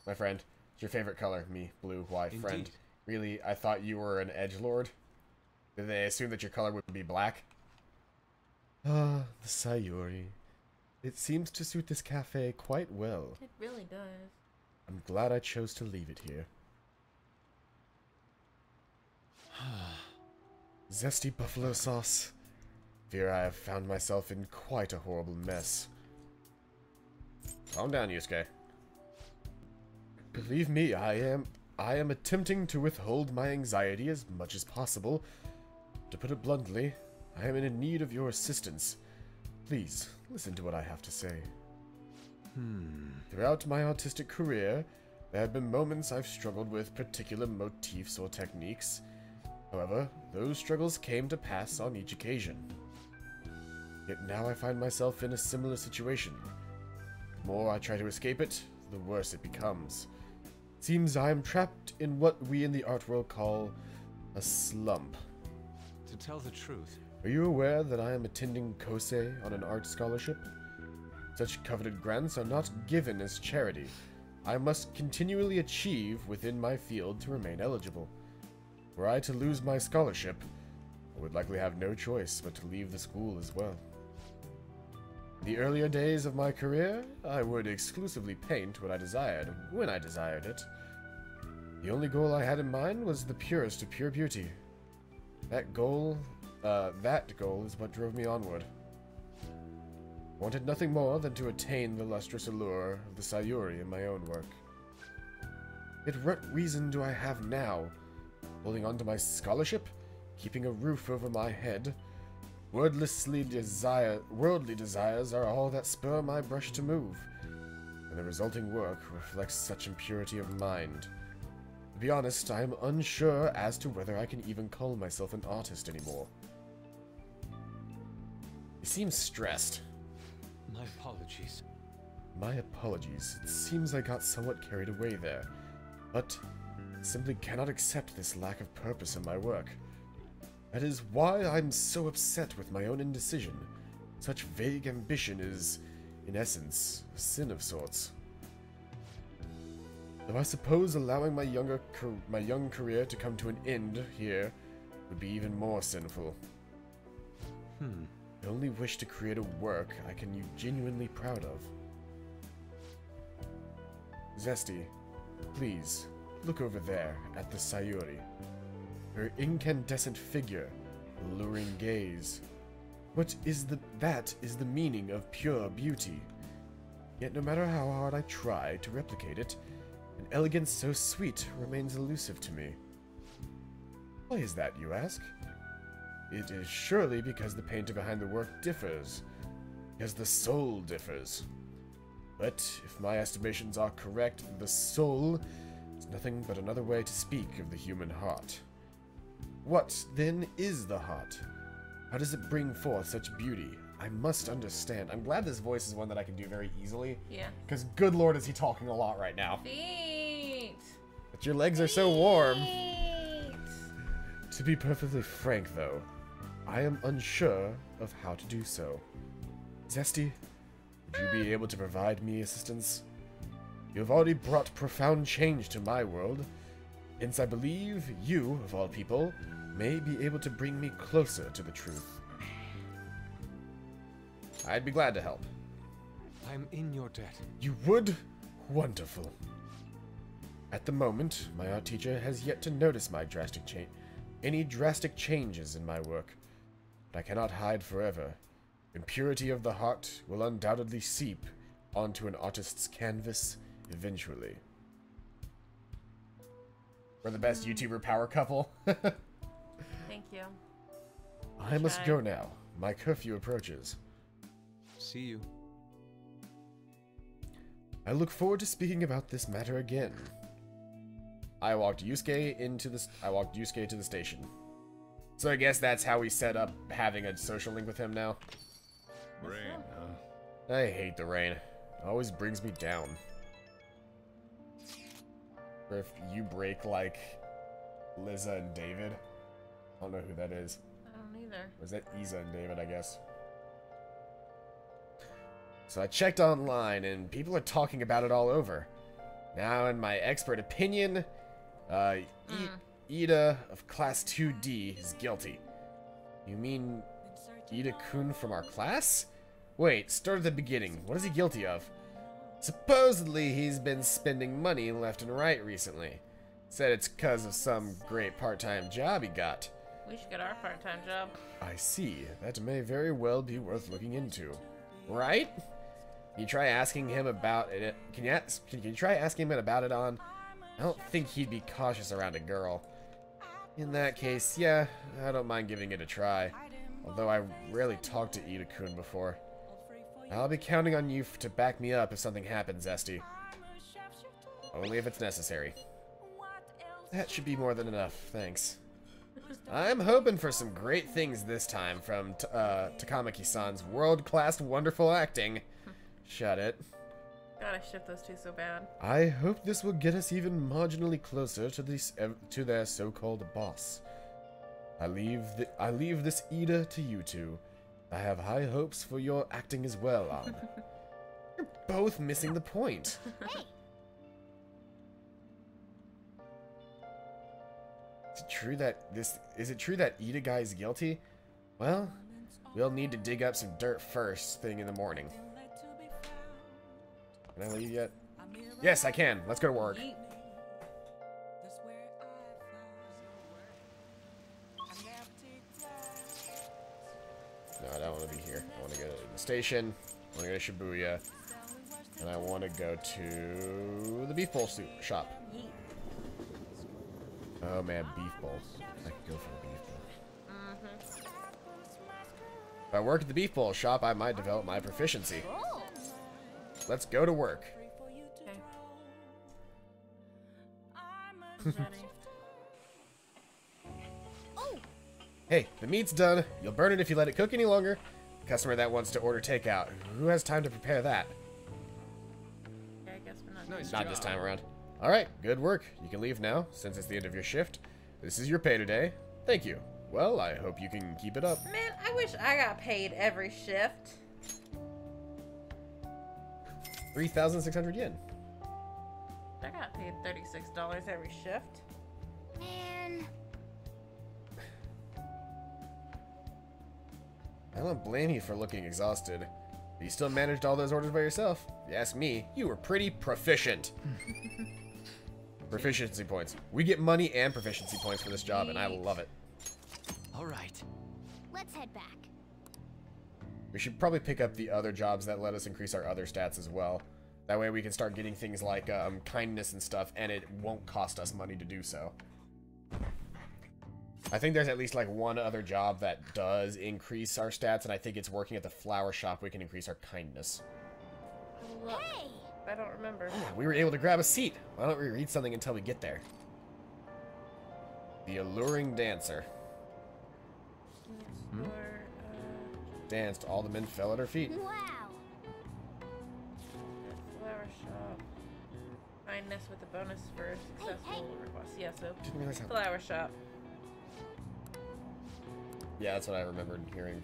My friend, it's your favorite color. Me, blue, why, friend. Indeed. Really, I thought you were an edgelord? Did they assume that your color would be black? Ah, the Sayuri. It seems to suit this cafe quite well. It really does. I'm glad I chose to leave it here. Zesty buffalo sauce. Fear I have found myself in quite a horrible mess. Calm down, Yusuke. Believe me, I am attempting to withhold my anxiety as much as possible. To put it bluntly, I am in need of your assistance. Please, listen to what I have to say. Throughout my artistic career, there have been moments I've struggled with particular motifs or techniques. However, those struggles came to pass on each occasion. Yet now I find myself in a similar situation. The more I try to escape it, the worse it becomes. Seems I am trapped in what we in the art world call a slump. to tell the truth, Are you aware that I am attending Kosei on an art scholarship? Such coveted grants are not given as charity. I must continually achieve within my field to remain eligible. Were I to lose my scholarship, I would likely have no choice but to leave the school as well. In the earlier days of my career, I would exclusively paint what I desired, when I desired it. The only goal I had in mind was the purest of pure beauty. That goal is what drove me onward. I wanted nothing more than to attain the lustrous allure of the Sayuri in my own work. Yet what reason do I have now? Holding on to my scholarship? Keeping a roof over my head? Worldly desires are all that spur my brush to move, and the resulting work reflects such impurity of mind. To be honest, I am unsure as to whether I can even call myself an artist anymore. He seems stressed. My apologies. My apologies. It seems I got somewhat carried away there. But I simply cannot accept this lack of purpose in my work. That is why I'm so upset with my own indecision. Such vague ambition is, in essence, a sin of sorts. Though I suppose allowing my young career to come to an end here would be even more sinful. I only wish to create a work I can be genuinely proud of. Zesty, please, look over there at the Sayuri. Her incandescent figure, alluring gaze. That is the meaning of pure beauty. Yet no matter how hard I try to replicate it, an elegance so sweet remains elusive to me. Why is that, you ask? It is surely because the painter behind the work differs, because the soul differs. But if my estimations are correct, the soul is nothing but another way to speak of the human heart. What, then, is the heart? How does it bring forth such beauty? I must understand. I'm glad this voice is one that I can do very easily. Yeah. Because good lord is he talking a lot right now. Feet. But your legs are so warm. Feet. To be perfectly frank, though, I am unsure of how to do so. Zesty, would you be able to provide me assistance? You have already brought profound change to my world. Hence, I believe you, of all people, may be able to bring me closer to the truth. I'd be glad to help. I'm in your debt. You would? Wonderful. At the moment, my art teacher has yet to notice any drastic changes in my work. But I cannot hide forever. Impurity of the heart will undoubtedly seep onto an artist's canvas eventually. We're the best YouTuber power couple. Thank you. I must go now. My curfew approaches. See you. I look forward to speaking about this matter again. I walked Yusuke to the station. So I guess that's how we set up having a social link with him now. Rain, huh? I hate the rain. It always brings me down. Or if you break like Liza and David. I don't know who that is. I don't either. Or is that Isa and David, I guess? So I checked online and people are talking about it all over. Now, in my expert opinion, Ida of Class 2D is guilty. You mean Ida-kun from our class? Wait, start at the beginning. What is he guilty of? Supposedly, he's been spending money left and right recently. Said it's because of some great part-time job he got. We should get our part-time job. I see. That may very well be worth looking into. Right? Can you try asking him about it? Can you try asking him about it on? I don't think he'd be cautious around a girl. In that case, yeah, I don't mind giving it a try. Although I rarely talked to Ida-kun before. I'll be counting on you to back me up if something happens, Zesty. Only if it's necessary. That should be more than enough, thanks. I'm hoping for some great things this time from Takamaki-san's world-class wonderful acting. Shut it. God, I ship those two so bad. I hope this will get us even marginally closer to their so-called boss. I leave this Ida to you two. I have high hopes for your acting as well, An. You're both missing the point. Hey! Is it true that Ida guy is guilty? Well, we'll need to dig up some dirt first thing in the morning. Can I leave yet? Yes, I can. Let's go to work. Yeet. No, I don't want to be here. I want to go to the station. I want to go to Shibuya. And I want to go to the beef bowl shop. Yeet. Oh man, beef bowl. I could go for a beef bowl. If I work at the beef bowl shop, I might develop my proficiency. Oh. Let's go to work. Okay. Oh. Hey, the meat's done. You'll burn it if you let it cook any longer. Customer that wants to order takeout. Who has time to prepare that? Yeah, I guess we're not. Nice Not job. this time around. Alright, good work. You can leave now, since it's the end of your shift. This is your pay today. Thank you. Well, I hope you can keep it up. Man, I wish I got paid every shift. 3,600 yen. I got paid $36 every shift. Man. I don't blame you for looking exhausted. But you still managed all those orders by yourself. If you ask me, you were pretty proficient. Proficiency points. We get money and proficiency points for this job, and I love it. All right. Let's head back. We should probably pick up the other jobs that let us increase our other stats as well. That way we can start getting things like kindness and stuff, and it won't cost us money to do so. I think there's at least like one other job that does increase our stats, and I think it's working at the flower shop. We can increase our kindness. Hey! I don't remember. We were able to grab a seat. Why don't we read something until we get there? The Alluring Dancer. Or, Danced. All the men fell at her feet. Wow! flower shop. Kindness with a bonus for successful requests. Yeah, so Didn't realize how... flower shop. Yeah, that's what I remembered hearing.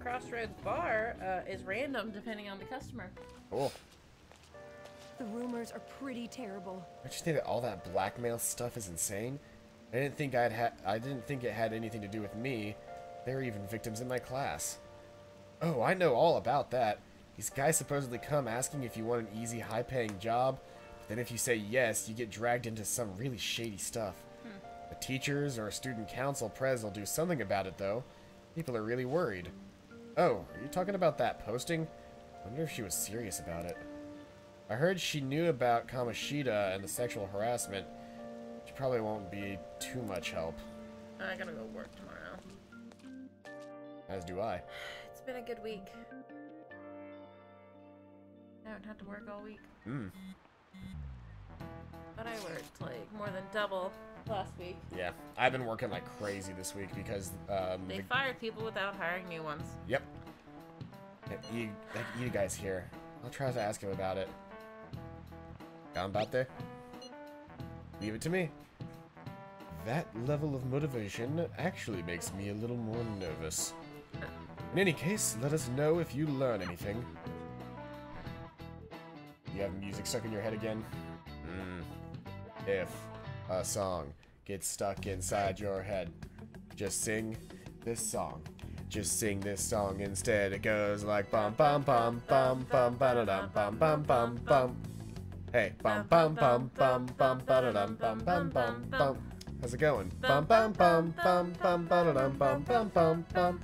Crossroads Bar is random depending on the customer. Cool. The rumors are pretty terrible. I just think that all that blackmail stuff is insane. I didn't think it had anything to do with me. There were even victims in my class. Oh, I know all about that. These guys supposedly come asking if you want an easy, high-paying job, but then if you say yes, you get dragged into some really shady stuff. The teachers or student council pres will do something about it, though. People are really worried. Oh, are you talking about that posting? I wonder if she was serious about it. I heard she knew about Kamoshida and the sexual harassment. She probably won't be too much help. I gotta go work tomorrow. As do I. It's been a good week. I haven't had to work all week. But I worked like more than double last week. Yeah, I've been working like crazy this week because They fired people without hiring new ones. Yep. You guys here. I'll try to ask him about it. Ganbatte? Leave it to me. That level of motivation actually makes me a little more nervous. In any case, let us know if you learn anything. You have music stuck in your head again? If a song gets stuck inside your head, just sing this song. Just sing this song instead. It goes like bum bum bum bum bum ba dum bum bum bum bum. Hey, bum bum bum bum bum ba dum bum bum bum bum. How's it going? Bum bum bum bum bum ba dum bum bum bum bum.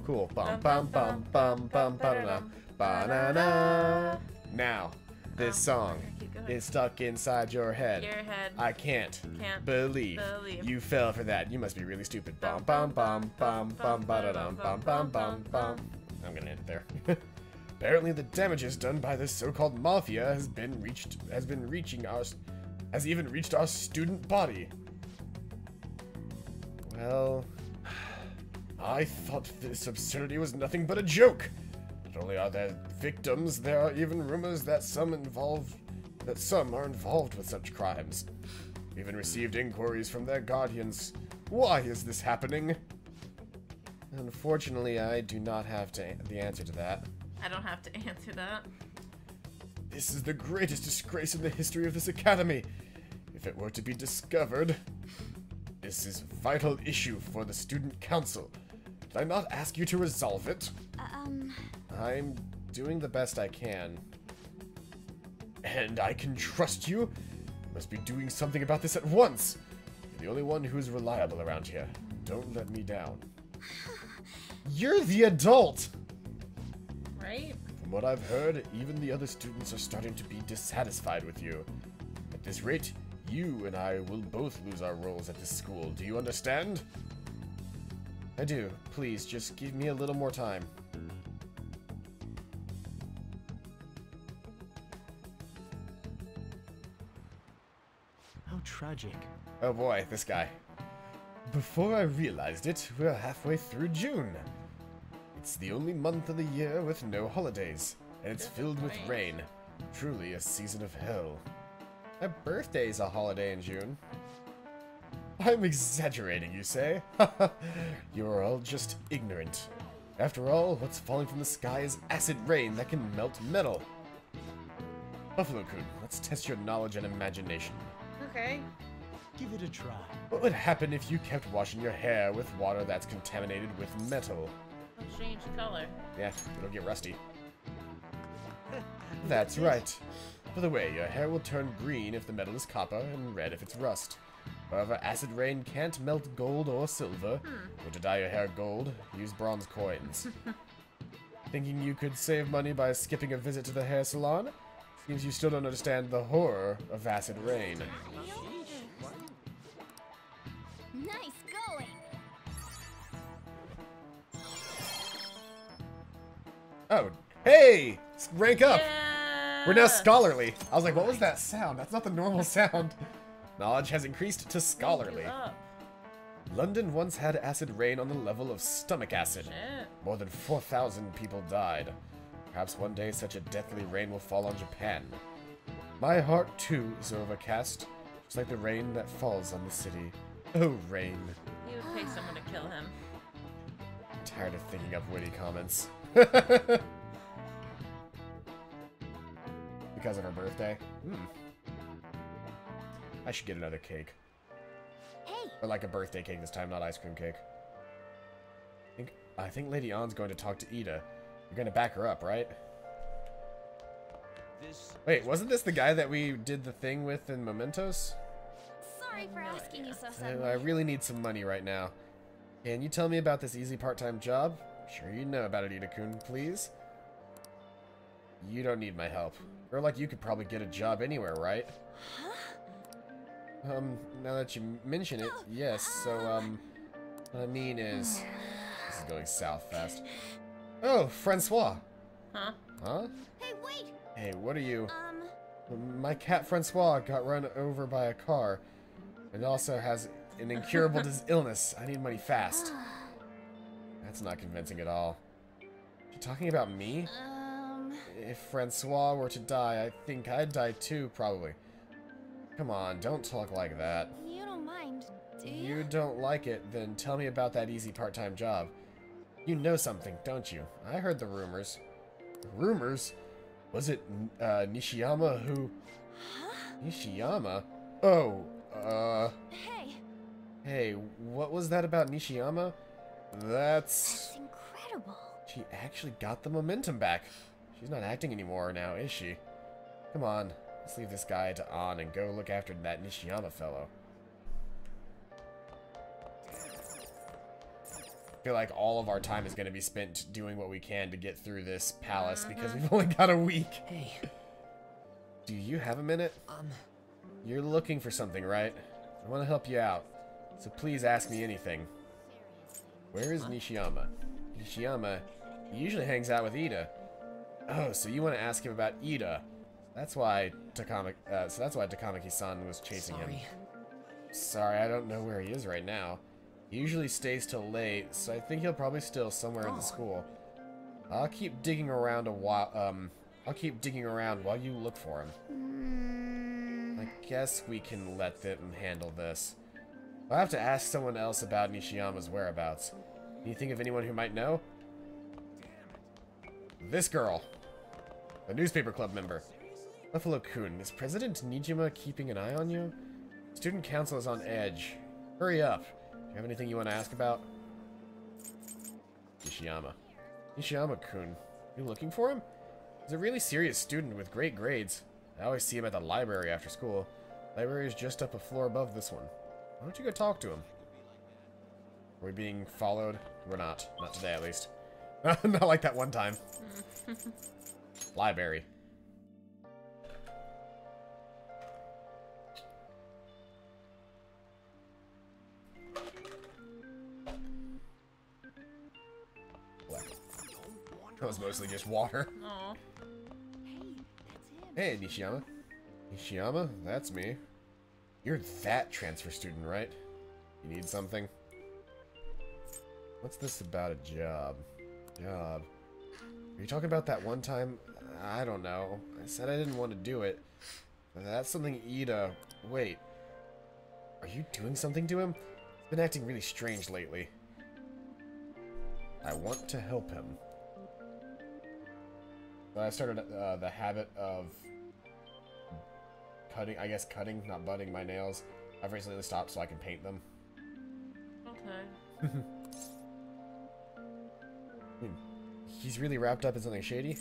Cool. Bum bum bum bum bum ba dum ba na na. Now, this song is stuck inside your head. Your head. I can't believe believe you fell for that. You must be really stupid. Bum bum bum bum bum ba dum bum bum bum bum. I'm gonna end it there. Apparently, the damages done by this so-called mafia has even reached our student body. Well, I thought this absurdity was nothing but a joke. Not only are there victims, there are even rumors that some are involved with such crimes. We even received inquiries from their guardians. Why is this happening? Unfortunately, I do not have the answer to that. I don't have to answer that. This is the greatest disgrace in the history of this academy. If it were to be discovered, this is a vital issue for the student council. Did I not ask you to resolve it? I'm doing the best I can. And I can trust you? You must be doing something about this at once. You're the only one who is reliable around here. Don't let me down. You're the adult! Right? From what I've heard, even the other students are starting to be dissatisfied with you. At this rate, you and I will both lose our roles at this school. Do you understand? I do. Please, just give me a little more time. How tragic. Oh boy, this guy. Before I realized it, we're halfway through June. It's the only month of the year with no holidays, and it's filled with rain. Truly a season of hell. My birthday's a holiday in June. I'm exaggerating, you say? You're all just ignorant. After all, what's falling from the sky is acid rain that can melt metal. Buffalo-kun, let's test your knowledge and imagination. Okay. Give it a try. What would happen if you kept washing your hair with water that's contaminated with metal? It'll change color. Yeah, it'll get rusty. That's right. By the way, your hair will turn green if the metal is copper and red if it's rust. However, acid rain can't melt gold or silver. Or to dye your hair gold, use bronze coins. Thinking you could save money by skipping a visit to the hair salon? Seems you still don't understand the horror of acid rain. Nice going. Oh, hey! Rank up! Yeah. We're now scholarly. I was like, what was that sound? That's not the normal sound. Knowledge has increased to scholarly. London once had acid rain on the level of stomach acid. Shit. More than 4,000 people died. Perhaps one day such a deathly rain will fall on Japan. My heart, too, is overcast, just like the rain that falls on the city. Oh, rain. You would pay someone to kill him. I'm tired of thinking of witty comments. Because of her birthday? I should get another cake. Hey. Or like a birthday cake this time, not ice cream cake. I think Lady Ann's going to talk to Ida. You're going to back her up, right? Wait, wasn't this the guy that we did the thing with in Mementos? Sorry for asking you so I suddenly. really need some money right now. Can you tell me about this easy part-time job? Sure you know about it, Ida-kun, please? You don't need my help. Girl like you could probably get a job anywhere, right? Huh? Now that you mention it, yes, so, what I mean is... This is going south fast. Oh, Francois! Huh? Huh? Hey, wait! Hey, what are you? My cat Francois got run over by a car. And also has an incurable illness. I need money fast. That's not convincing at all. You talking about me? If Francois were to die, I think I'd die too, probably. Come on, don't talk like that. You don't mind, do you? You don't like it, then tell me about that easy part-time job. You know something, don't you? I heard the rumors. Rumors? Was it, Nishiyama who... Huh? Nishiyama? Oh, Hey. Hey, what was that about Nishiyama? That's incredible. She actually got the momentum back. She's not acting anymore now, is she? Come on, let's leave this guy to An and go look after that Nishiyama fellow. I feel like all of our time is going to be spent doing what we can to get through this palace because we've only got a week. Hey. Do you have a minute? You're looking for something, right? I want to help you out, so please ask me anything. Where is Nishiyama? Nishiyama, he usually hangs out with Ida. Oh, so you want to ask him about Ida? That's why Takamaki-san was chasing him. Sorry, I don't know where he is right now. He usually stays till late, so I think he'll probably still somewhere in the school. I'll keep digging around while you look for him. I guess we can let them handle this. I'll have to ask someone else about Nishiyama's whereabouts. Can you think of anyone who might know? This girl. A newspaper club member. Buffalo-kun, is President Nijima keeping an eye on you? Student council is on edge. Hurry up. Do you have anything you want to ask about? Nishiyama. Nishiyama-kun. You looking for him? He's a really serious student with great grades. I always see him at the library after school. Library is just up a floor above this one. Why don't you go talk to him? Are we being followed? We're not. Not today, at least. Not like that one time. Library. That was mostly just water. Aww. Hey, Nishiyama. Nishiyama, that's me. You're that transfer student, right? You need something? What's this about a job? Job. Are you talking about that one time? I don't know. I said I didn't want to do it. That's something Ida... Wait. Are you doing something to him? He's been acting really strange lately. I want to help him. I started the habit of cutting, not budding my nails. I've recently stopped so I can paint them. Okay. He's really wrapped up in something shady?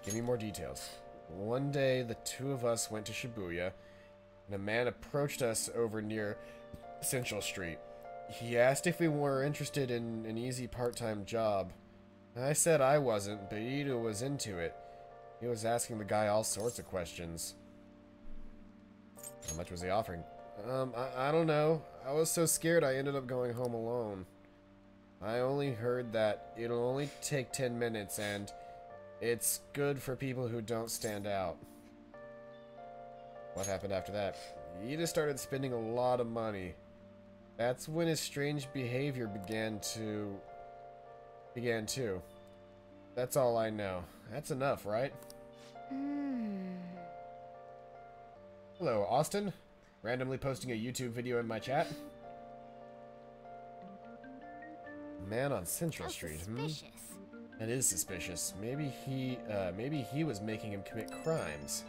Give me more details. One day, the two of us went to Shibuya, and a man approached us over near Central Street. He asked if we were interested in an easy part-time job. I said I wasn't, but Ida was into it. He was asking the guy all sorts of questions. How much was he offering? I don't know. I was so scared I ended up going home alone. I only heard that it'll only take 10 minutes and it's good for people who don't stand out. What happened after that? Ida started spending a lot of money. That's when his strange behavior began too. That's all I know. That's enough, right? Hello, Austin. Randomly posting a YouTube video in my chat. Man on Central Street, Suspicious. That is suspicious. Maybe he was making him commit crimes.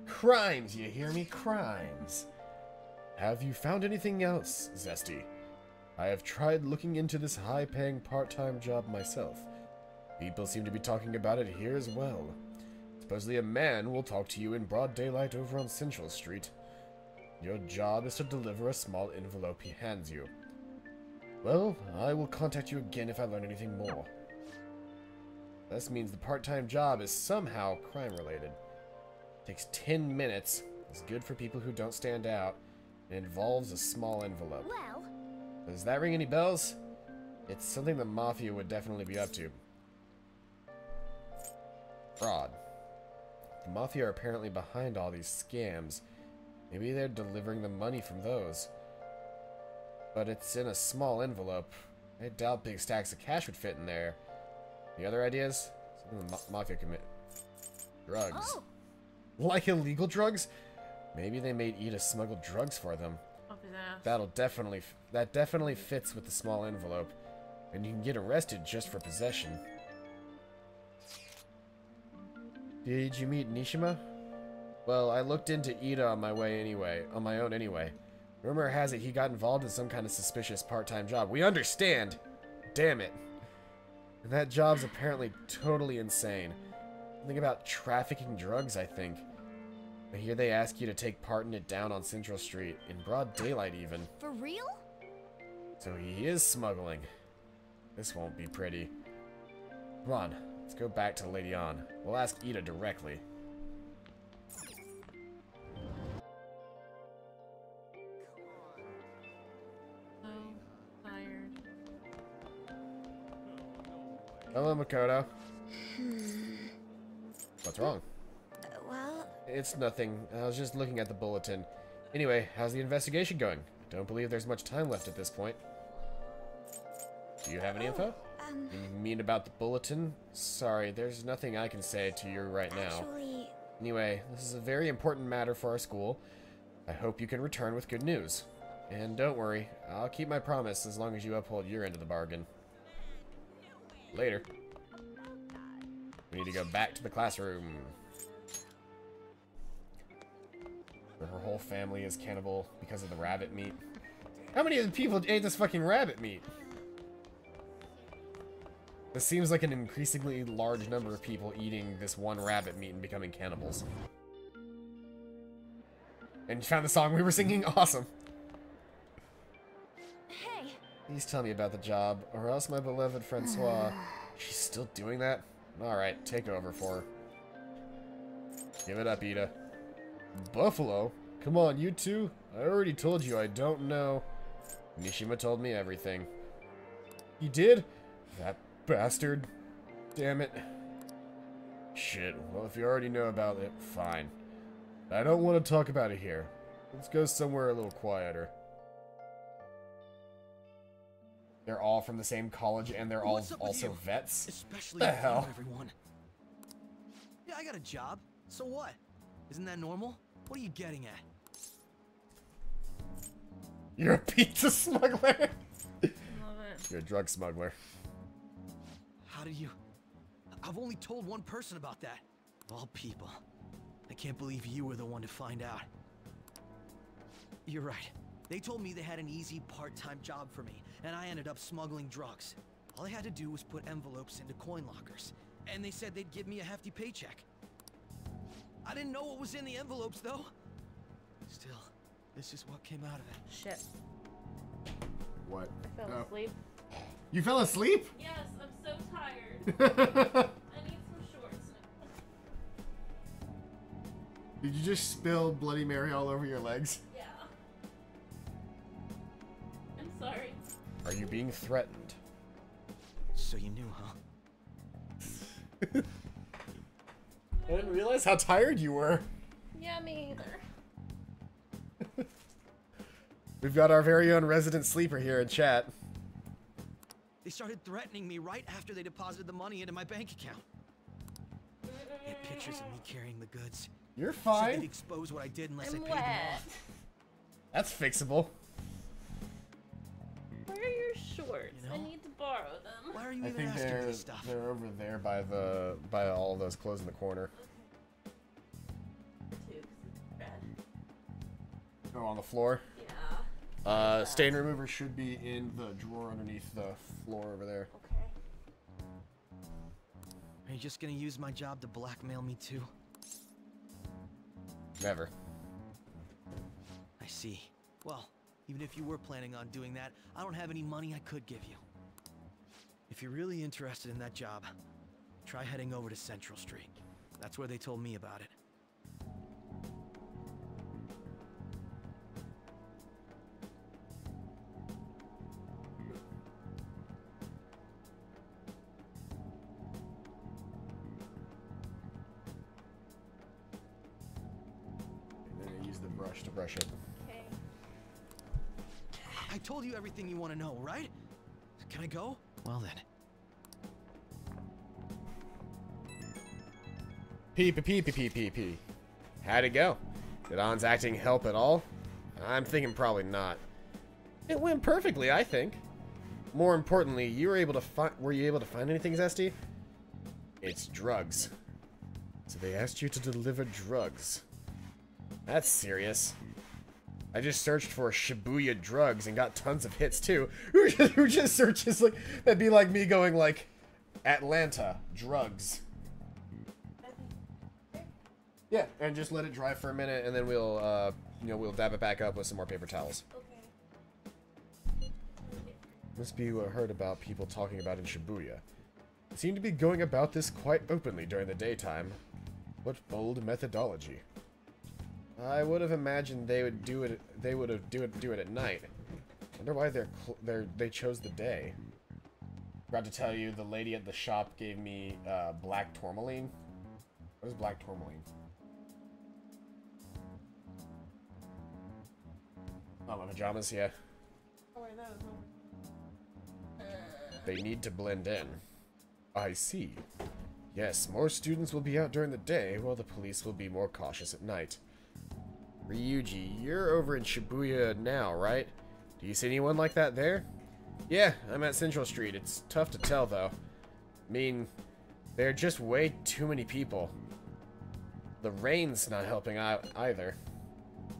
Crimes, you hear me? Crimes. Have you found anything else, Zesty? I have tried looking into this high-paying part-time job myself. People seem to be talking about it here as well. Supposedly a man will talk to you in broad daylight over on Central Street. Your job is to deliver a small envelope he hands you. Well, I will contact you again if I learn anything more. This means the part-time job is somehow crime-related. Takes 10 minutes, is good for people who don't stand out, and involves a small envelope. Well... Does that ring any bells? It's something the Mafia would definitely be up to. Fraud. The Mafia are apparently behind all these scams. Maybe they're delivering the money from those. But it's in a small envelope. I doubt big stacks of cash would fit in there. Any other ideas? Something the Mafia commit. Drugs. Oh. Like illegal drugs? Maybe they made Ida smuggle drugs for them. Up his ass. That definitely fits with the small envelope. And you can get arrested just for possession. Did you meet Nishima? Well, I looked into Ida on my own anyway. Rumor has it he got involved in some kind of suspicious part-time job. We understand! Damn it. And that job's apparently totally insane. Something about trafficking drugs, I think. I hear they ask you to take part in it down on Central Street, in broad daylight even. For real? So he is smuggling. This won't be pretty. Come on, let's go back to Lady Ann. We'll ask Ida directly. So tired. Hello, Makoto. What's wrong? Well... It's nothing. I was just looking at the bulletin. Anyway, how's the investigation going? I don't believe there's much time left at this point. Do you have any info? You mean about the bulletin? Sorry, there's nothing I can say to you right now. Actually... Anyway, this is a very important matter for our school. I hope you can return with good news. And don't worry, I'll keep my promise as long as you uphold your end of the bargain. Later. We need to go back to the classroom. Her whole family is cannibal because of the rabbit meat. How many of the people ate this fucking rabbit meat? This seems like an increasingly large number of people eating this one rabbit meat and becoming cannibals. And you found the song we were singing? Awesome. Hey. Please tell me about the job, or else my beloved Francois... She's still doing that? Alright, take over for her. Give it up, Ida. Buffalo? Come on, you two. I already told you I don't know. Nishima told me everything. He did? That bastard. Damn it. Shit, well if you already know about it, fine. I don't want to talk about it here. Let's go somewhere a little quieter. They're all from the same college and they're all also vets? Especially the hell? everyone. Yeah, I got a job. So what? Isn't that normal? What are you getting at? You're a pizza smuggler. Love it. You're a drug smuggler. How did you... I've only told one person about that. Of all people. I can't believe you were the one to find out. You're right. They told me they had an easy part-time job for me, and I ended up smuggling drugs. All I had to do was put envelopes into coin lockers, and they said they'd give me a hefty paycheck. I didn't know what was in the envelopes, though. Still, this is what came out of it. Shit. What? I fell asleep. You fell asleep? Yes, I'm so tired. I need some shorts. Did you just spill Bloody Mary all over your legs? Yeah. I'm sorry. Are you being threatened? So you knew, huh? I didn't realize how tired you were. Yeah, me either. We've got our very own resident sleeper here in chat. They started threatening me right after they deposited the money into my bank account. They had pictures of me carrying the goods. You're Said fine. they'd expose what I did unless I I'm paid them wet. off. That's fixable. Where are your shorts? You know? I need to borrow them. Why are you I even think asking me this stuff? they're over there by all those clothes in the corner. Two, 'cause it's red. Oh, on the floor. Yeah. Stain remover should be in the drawer underneath the floor over there. Okay. Are you just gonna use my job to blackmail me too? Never. I see. Well, even if you were planning on doing that, I don't have any money I could give you. If you're really interested in that job, try heading over to Central Street. That's where they told me about it. And then I use the brush to brush it. Okay. I told you everything you want to know, right? Can I go? Well then. P. How'd it go? Did On's acting help at all? I'm thinking probably not. It went perfectly, I think. More importantly, were you able to find anything, Zesty? It's drugs. So they asked you to deliver drugs. That's serious. I just searched for Shibuya drugs and got tons of hits too. Who just searches like that'd be like me going like Atlanta drugs. Yeah, and just let it dry for a minute, and then we'll we'll dab it back up with some more paper towels. Okay. Must be what I heard about people talking about in Shibuya. They seem to be going about this quite openly during the daytime. What bold methodology! I would have imagined they would do it. They would have do it at night. Wonder why they chose the day. Forgot to tell you, the lady at the shop gave me black tourmaline. What is black tourmaline? Oh, my pajamas, yeah. Oh, wait, that was They need to blend in. I see. Yes, more students will be out during the day, while the police will be more cautious at night. Ryuji, you're over in Shibuya now, right? Do you see anyone like that there? Yeah, I'm at Central Street. It's tough to tell, though. I mean, there are just way too many people. The rain's not helping out either.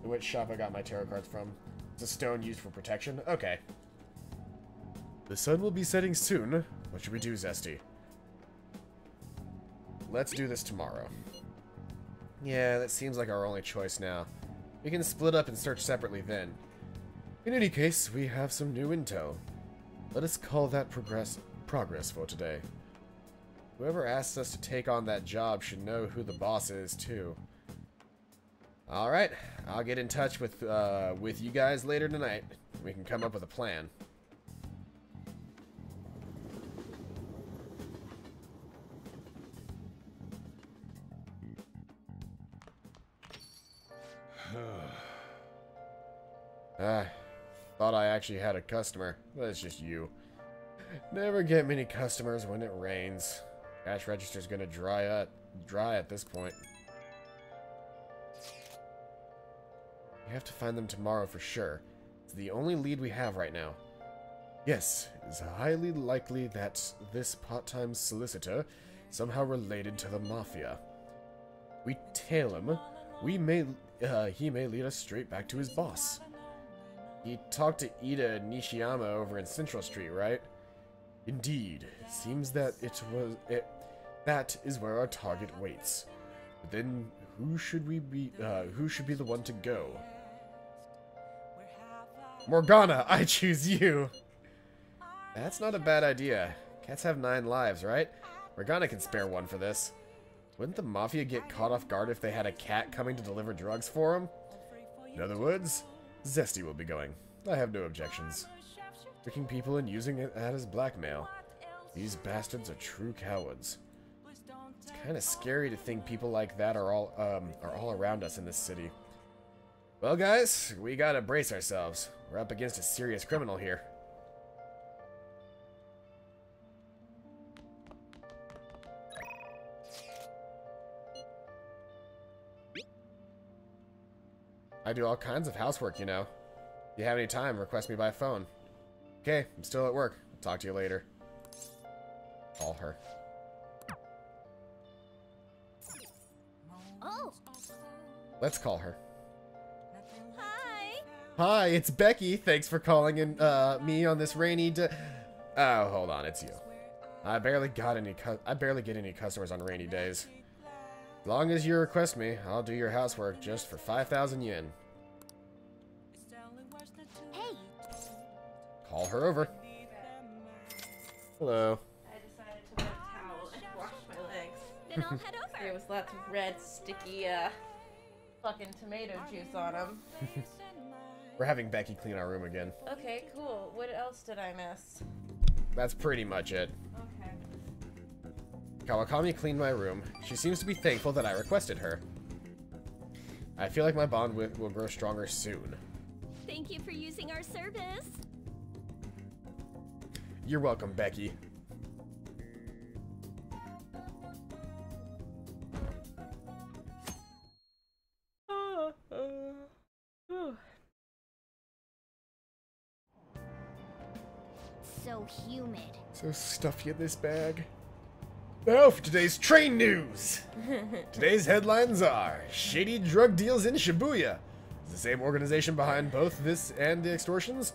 Which shop I got my tarot cards from? It's a stone used for protection? Okay. The sun will be setting soon. What should we do, Zesty? Let's do this tomorrow. Yeah, that seems like our only choice now. We can split up and search separately then. In any case, we have some new intel. Let us call that progress for today. Whoever asks us to take on that job should know who the boss is, too. Alright, I'll get in touch with you guys later tonight. We can come up with a plan. Thought I actually had a customer, but it's just you. Never get many customers when it rains. Cash register's gonna dry at this point. We have to find them tomorrow for sure. It's the only lead we have right now. Yes, it is highly likely that this part-time solicitor is somehow related to the Mafia. We tail him, he may lead us straight back to his boss. He talked to Ida Nishiyama over in Central Street, right? Indeed. Seems that that is where our target waits. But then who should be the one to go? Morgana, I choose you. That's not a bad idea. Cats have 9 lives, right? Morgana can spare one for this. Wouldn't the Mafia get caught off guard if they had a cat coming to deliver drugs for them? In other words, Zesty will be going. I have no objections. Tricking people and using it as blackmail. These bastards are true cowards. It's kind of scary to think people like that are all around us in this city. Well, guys, we gotta brace ourselves. We're up against a serious criminal here. I do all kinds of housework, you know. If you have any time, request me by phone. Okay, I'm still at work. I'll talk to you later. Call her. Oh! Let's call her. Hi! Hi, it's Becky. Thanks for calling in me on this rainy day. Oh, hold on, it's you. I barely get any customers on rainy days. As long as you request me, I'll do your housework just for 5,000 yen. Hey! Call her over. Hello. I decided to wet a towel and wash my legs. Then I'll head over. There was lots of red, sticky, fucking tomato juice on them. We're having Becky clean our room again. Okay, cool. What else did I miss? That's pretty much it. Okay. Kawakami cleaned my room. She seems to be thankful that I requested her. I feel like my bond will grow stronger soon. Thank you for using our service. You're welcome, Becky. So humid. So stuffy in this bag. Now for today's train news! Today's headlines are: shady drug deals in Shibuya. Is the same organization behind both this and the extortions?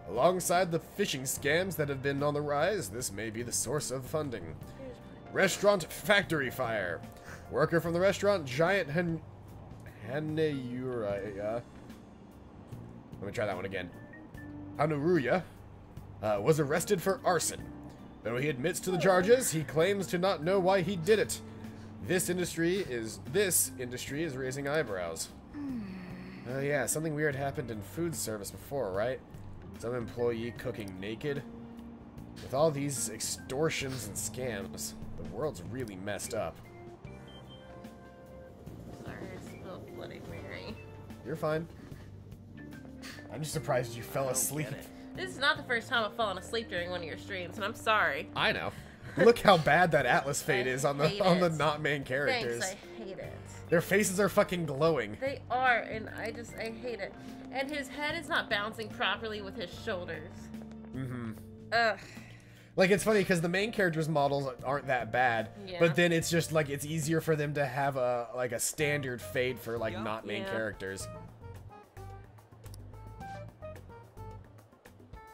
Alongside the phishing scams that have been on the rise, this may be the source of funding. Restaurant factory fire. Worker from the restaurant Giant Hanayuraya. Let me try that one again. Hanuruya was arrested for arson. Though he admits to the charges, he claims to not know why he did it. This industry is raising eyebrows. Yeah, something weird happened in food service before, right? Some employee cooking naked. With all these extortions and scams, the world's really messed up. Sorry, I spilled Bloody Mary. You're fine. I'm just surprised you fell asleep. This is not the first time I've fallen asleep during one of your streams, and I'm sorry. I know. Look how bad that Atlas fade is on the not main characters. Thanks, I hate it. Their faces are fucking glowing. They are, and I hate it. And his head is not bouncing properly with his shoulders. Mm-hmm. Ugh. Like, it's funny because the main characters' models aren't that bad, but then it's just like it's easier for them to have a standard fade for not main characters.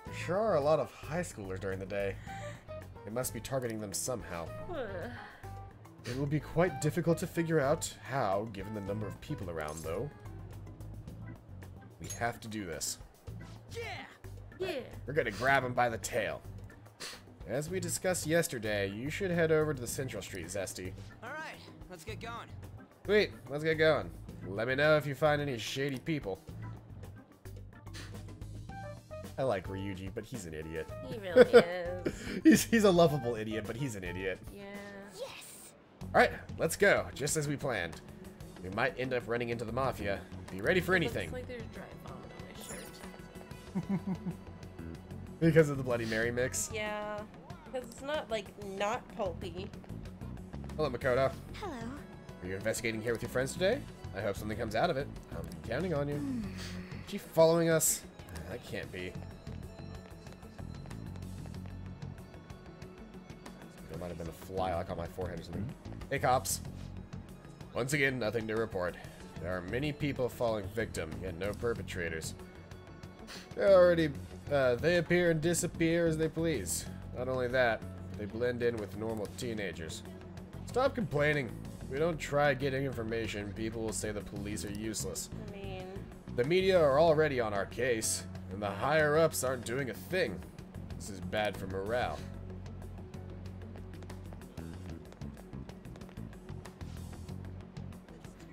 There sure are a lot of high schoolers during the day. They must be targeting them somehow. It will be quite difficult to figure out how, given the number of people around, though. We have to do this. Yeah. We're gonna grab him by the tail. As we discussed yesterday, you should head over to the Central Street, Zesty. Alright, let's get going. Sweet, let's get going. Let me know if you find any shady people. I like Ryuji, but he's an idiot. He really is. He's a lovable idiot, but he's an idiot. Yeah. Yes! Alright, let's go, just as we planned. We might end up running into the Mafia. Be ready for anything. Looks like there's dry vomit on my shirt. Because of the Bloody Mary mix. Yeah, because it's not like not pulpy. Hello, Makoto. Hello. Are you investigating here with your friends today? I hope something comes out of it. I'm counting on you. Is she following us? That can't be. There might have been a fly like on my forehead or something. Hey, cops. Once again, nothing to report. There are many people falling victim, yet no perpetrators. They appear and disappear as they please. Not only that, but they blend in with normal teenagers. Stop complaining. If we don't try getting information, people will say the police are useless. I mean... The media are already on our case, and the higher-ups aren't doing a thing. This is bad for morale.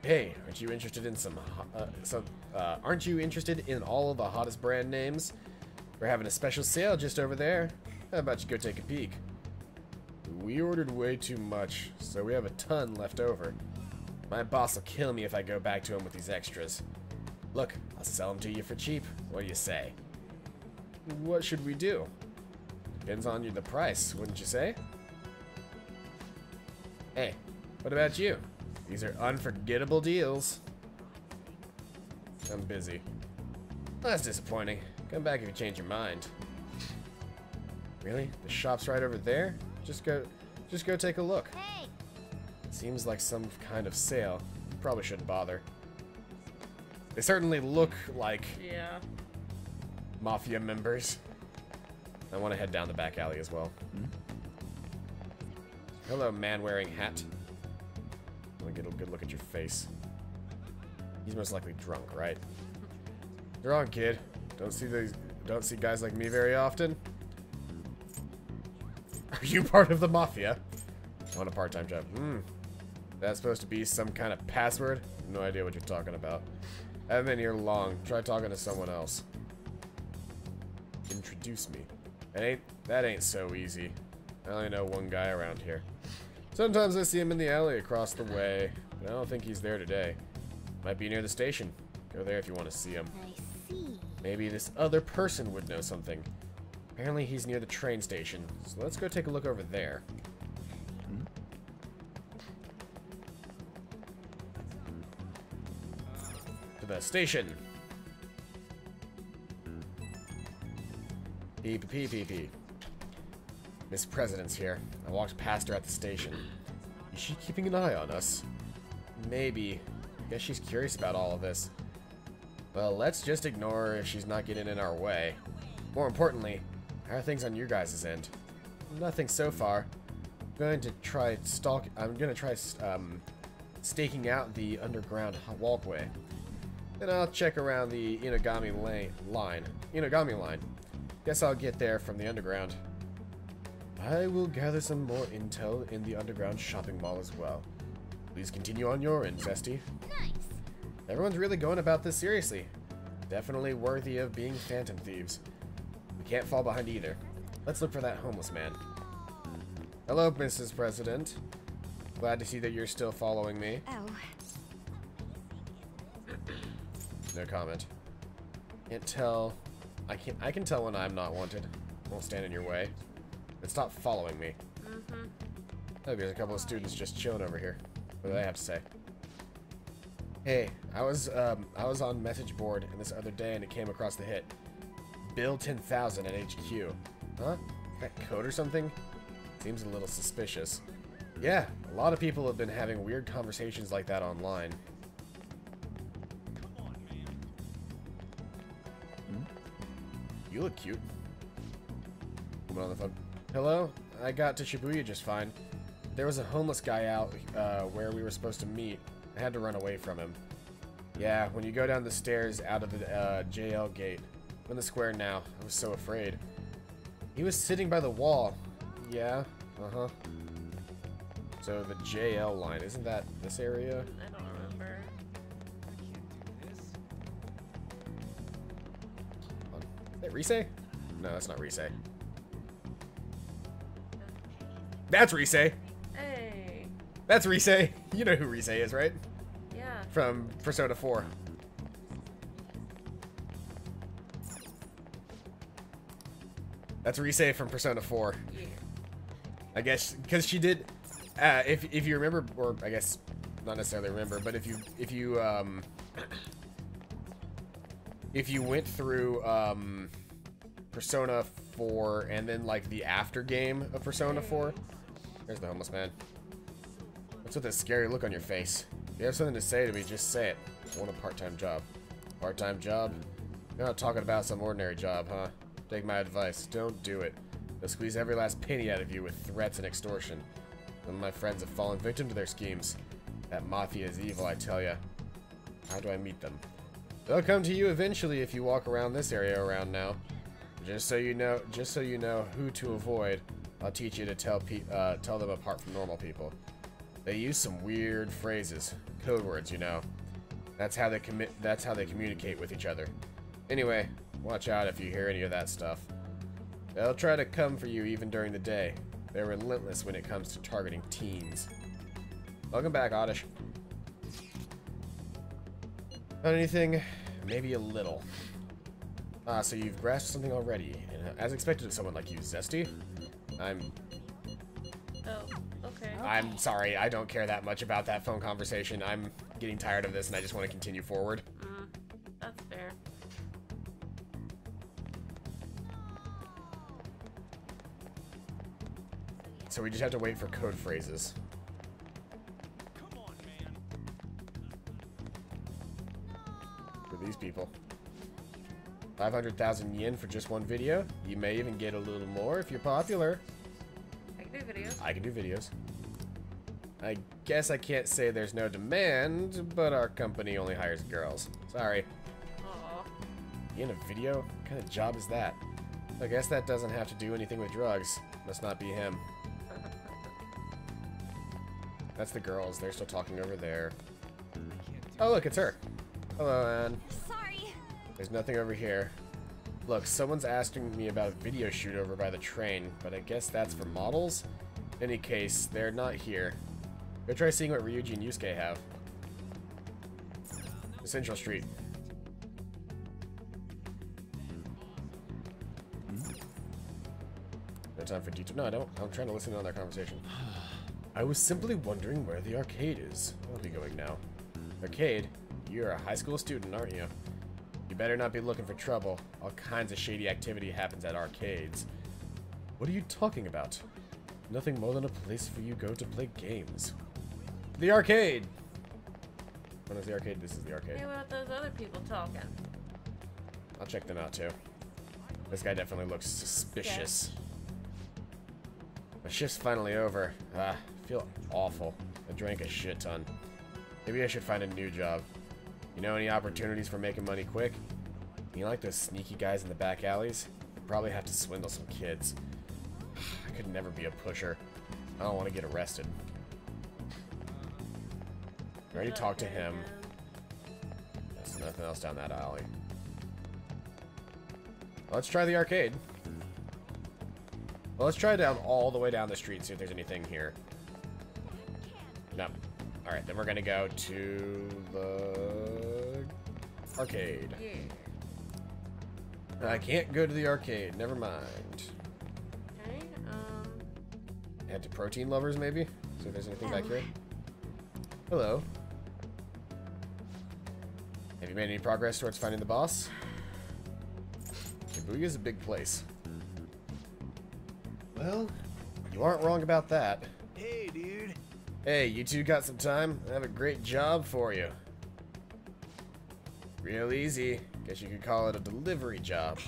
Hey, aren't you interested in aren't you interested in all of the hottest brand names? We're having a special sale just over there. How about you go take a peek? We ordered way too much, so we have a ton left over. My boss will kill me if I go back to him with these extras. Look, I'll sell them to you for cheap. What do you say? What should we do? Depends on the price, wouldn't you say? Hey, what about you? These are unforgettable deals. I'm busy. Well, that's disappointing. Come back if you change your mind. Really? The shop's right over there? Just go take a look. Hey. Seems like some kind of sale. Probably shouldn't bother. They certainly look like mafia members. I want to head down the back alley as well. Hello, man wearing hat. I want to get a good look at your face. He's most likely drunk, right? You're on, kid. Don't see guys like me very often. Are you part of the mafia? I want a part-time job. That's supposed to be some kind of password? No idea what you're talking about. I haven't been here long. Try talking to someone else. Introduce me. That ain't so easy. I only know one guy around here. Sometimes I see him in the alley across the way, but I don't think he's there today. Might be near the station. Go there if you want to see him. I see. Maybe this other person would know something. Apparently he's near the train station, so let's go take a look over there. To the station. Beep, beep, beep, beep. Miss President's here. I walked past her at the station. Is she keeping an eye on us? Maybe. I guess she's curious about all of this. Well, let's just ignore her if she's not getting in our way. More importantly, how are things on your guys' end? Nothing so far. I'm going to try staking out the underground walkway. Then I'll check around the Inagami line. Guess I'll get there from the underground. I will gather some more intel in the underground shopping mall as well. Please continue on your end, Zesty. Nice. Everyone's really going about this seriously. Definitely worthy of being phantom thieves. We can't fall behind either. Let's look for that homeless man. Hello, Mrs. President. Glad to see that you're still following me. Oh. No comment. Can't tell. I can tell when I'm not wanted. Won't stand in your way. And stop following me. Look, there's a couple of students just chilling over here. What do they have to say? Hey, I was on message board this other day and it came across the hit. Bill 10,000 at HQ. Huh? Is that code or something? Seems a little suspicious. Yeah, a lot of people have been having weird conversations like that online. You look cute. Woman on the phone. Hello? I got to Shibuya just fine. There was a homeless guy out where we were supposed to meet. I had to run away from him. Yeah, when you go down the stairs out of the JL gate. I'm in the square now. I was so afraid. He was sitting by the wall. Yeah, uh-huh. So the JL line, isn't that this area? I don't remember. Is that Rise? No, that's not Rise. That's Rise! Hey. That's Rise! You know who Rise is, right? Yeah. From Persona 4. That's Rise from Persona 4. Yeah. I guess because she did. If you remember, or I guess not necessarily remember, but if you went through Persona 4 and then like the after game of Persona 4, there's the homeless man. What's with this scary look on your face? If you have something to say to me, just say it. I want a part-time job. Part-time job? You're not talking about some ordinary job, huh? Take my advice. Don't do it. They'll squeeze every last penny out of you with threats and extortion. Some of my friends have fallen victim to their schemes. That mafia is evil, I tell ya. How do I meet them? They'll come to you eventually if you walk around this area around now. Just so you know who to avoid, I'll teach you to tell them apart from normal people. They use some weird phrases, code words, you know. That's how they communicate with each other. Anyway, watch out if you hear any of that stuff. They'll try to come for you even during the day. They're relentless when it comes to targeting teens. Welcome back, Oddish. Not anything, maybe a little. So you've grasped something already. And as expected of someone like you, Zesty. Oh, okay. I'm sorry, I don't care that much about that phone conversation. I'm getting tired of this and I just want to continue forward. That's fair. So we just have to wait for code phrases. Come on, man. For these people. 500,000 yen for just one video. You may even get a little more if you're popular. I can do videos. I can do videos. I guess I can't say there's no demand, but our company only hires girls. Sorry. Aww. You in a video? What kind of job is that? I guess that doesn't have to do anything with drugs. Must not be him. That's the girls. They're still talking over there. Oh, look, it's her. Hello, Anne. Sorry. There's nothing over here. Look, someone's asking me about a video shoot over by the train, but I guess that's for models? In any case, they're not here. Go try seeing what Ryuji and Yusuke have. Central Street. No time for detour. No, I don't. I'm trying to listen in on their conversation. I was simply wondering where the arcade is. I'll be going now. Arcade? You're a high school student, aren't you? You better not be looking for trouble. All kinds of shady activity happens at arcades. What are you talking about? Nothing more than a place for you go to play games. The arcade! When is the arcade? This is the arcade. Hey, what about those other people talking? I'll check them out too. This guy definitely looks suspicious. My shift's finally over. I feel awful. I drank a shit ton. Maybe I should find a new job. You know any opportunities for making money quick? You like those sneaky guys in the back alleys? You probably have to swindle some kids. I could never be a pusher. I don't want to get arrested. I already talked to him. There's nothing else down that alley. Let's try the arcade. Well, let's try down all the way down the street and see if there's anything here. No. Alright, then we're gonna go to the arcade. Yeah. I can't go to the arcade. Never mind. Okay, Head to protein lovers, maybe? See if there's anything back here. Hello. Have you made any progress towards finding the boss? Shibuya's a big place. Well, you aren't wrong about that. Hey, dude. Hey, you two got some time? I have a great job for you. Real easy. Guess you could call it a delivery job.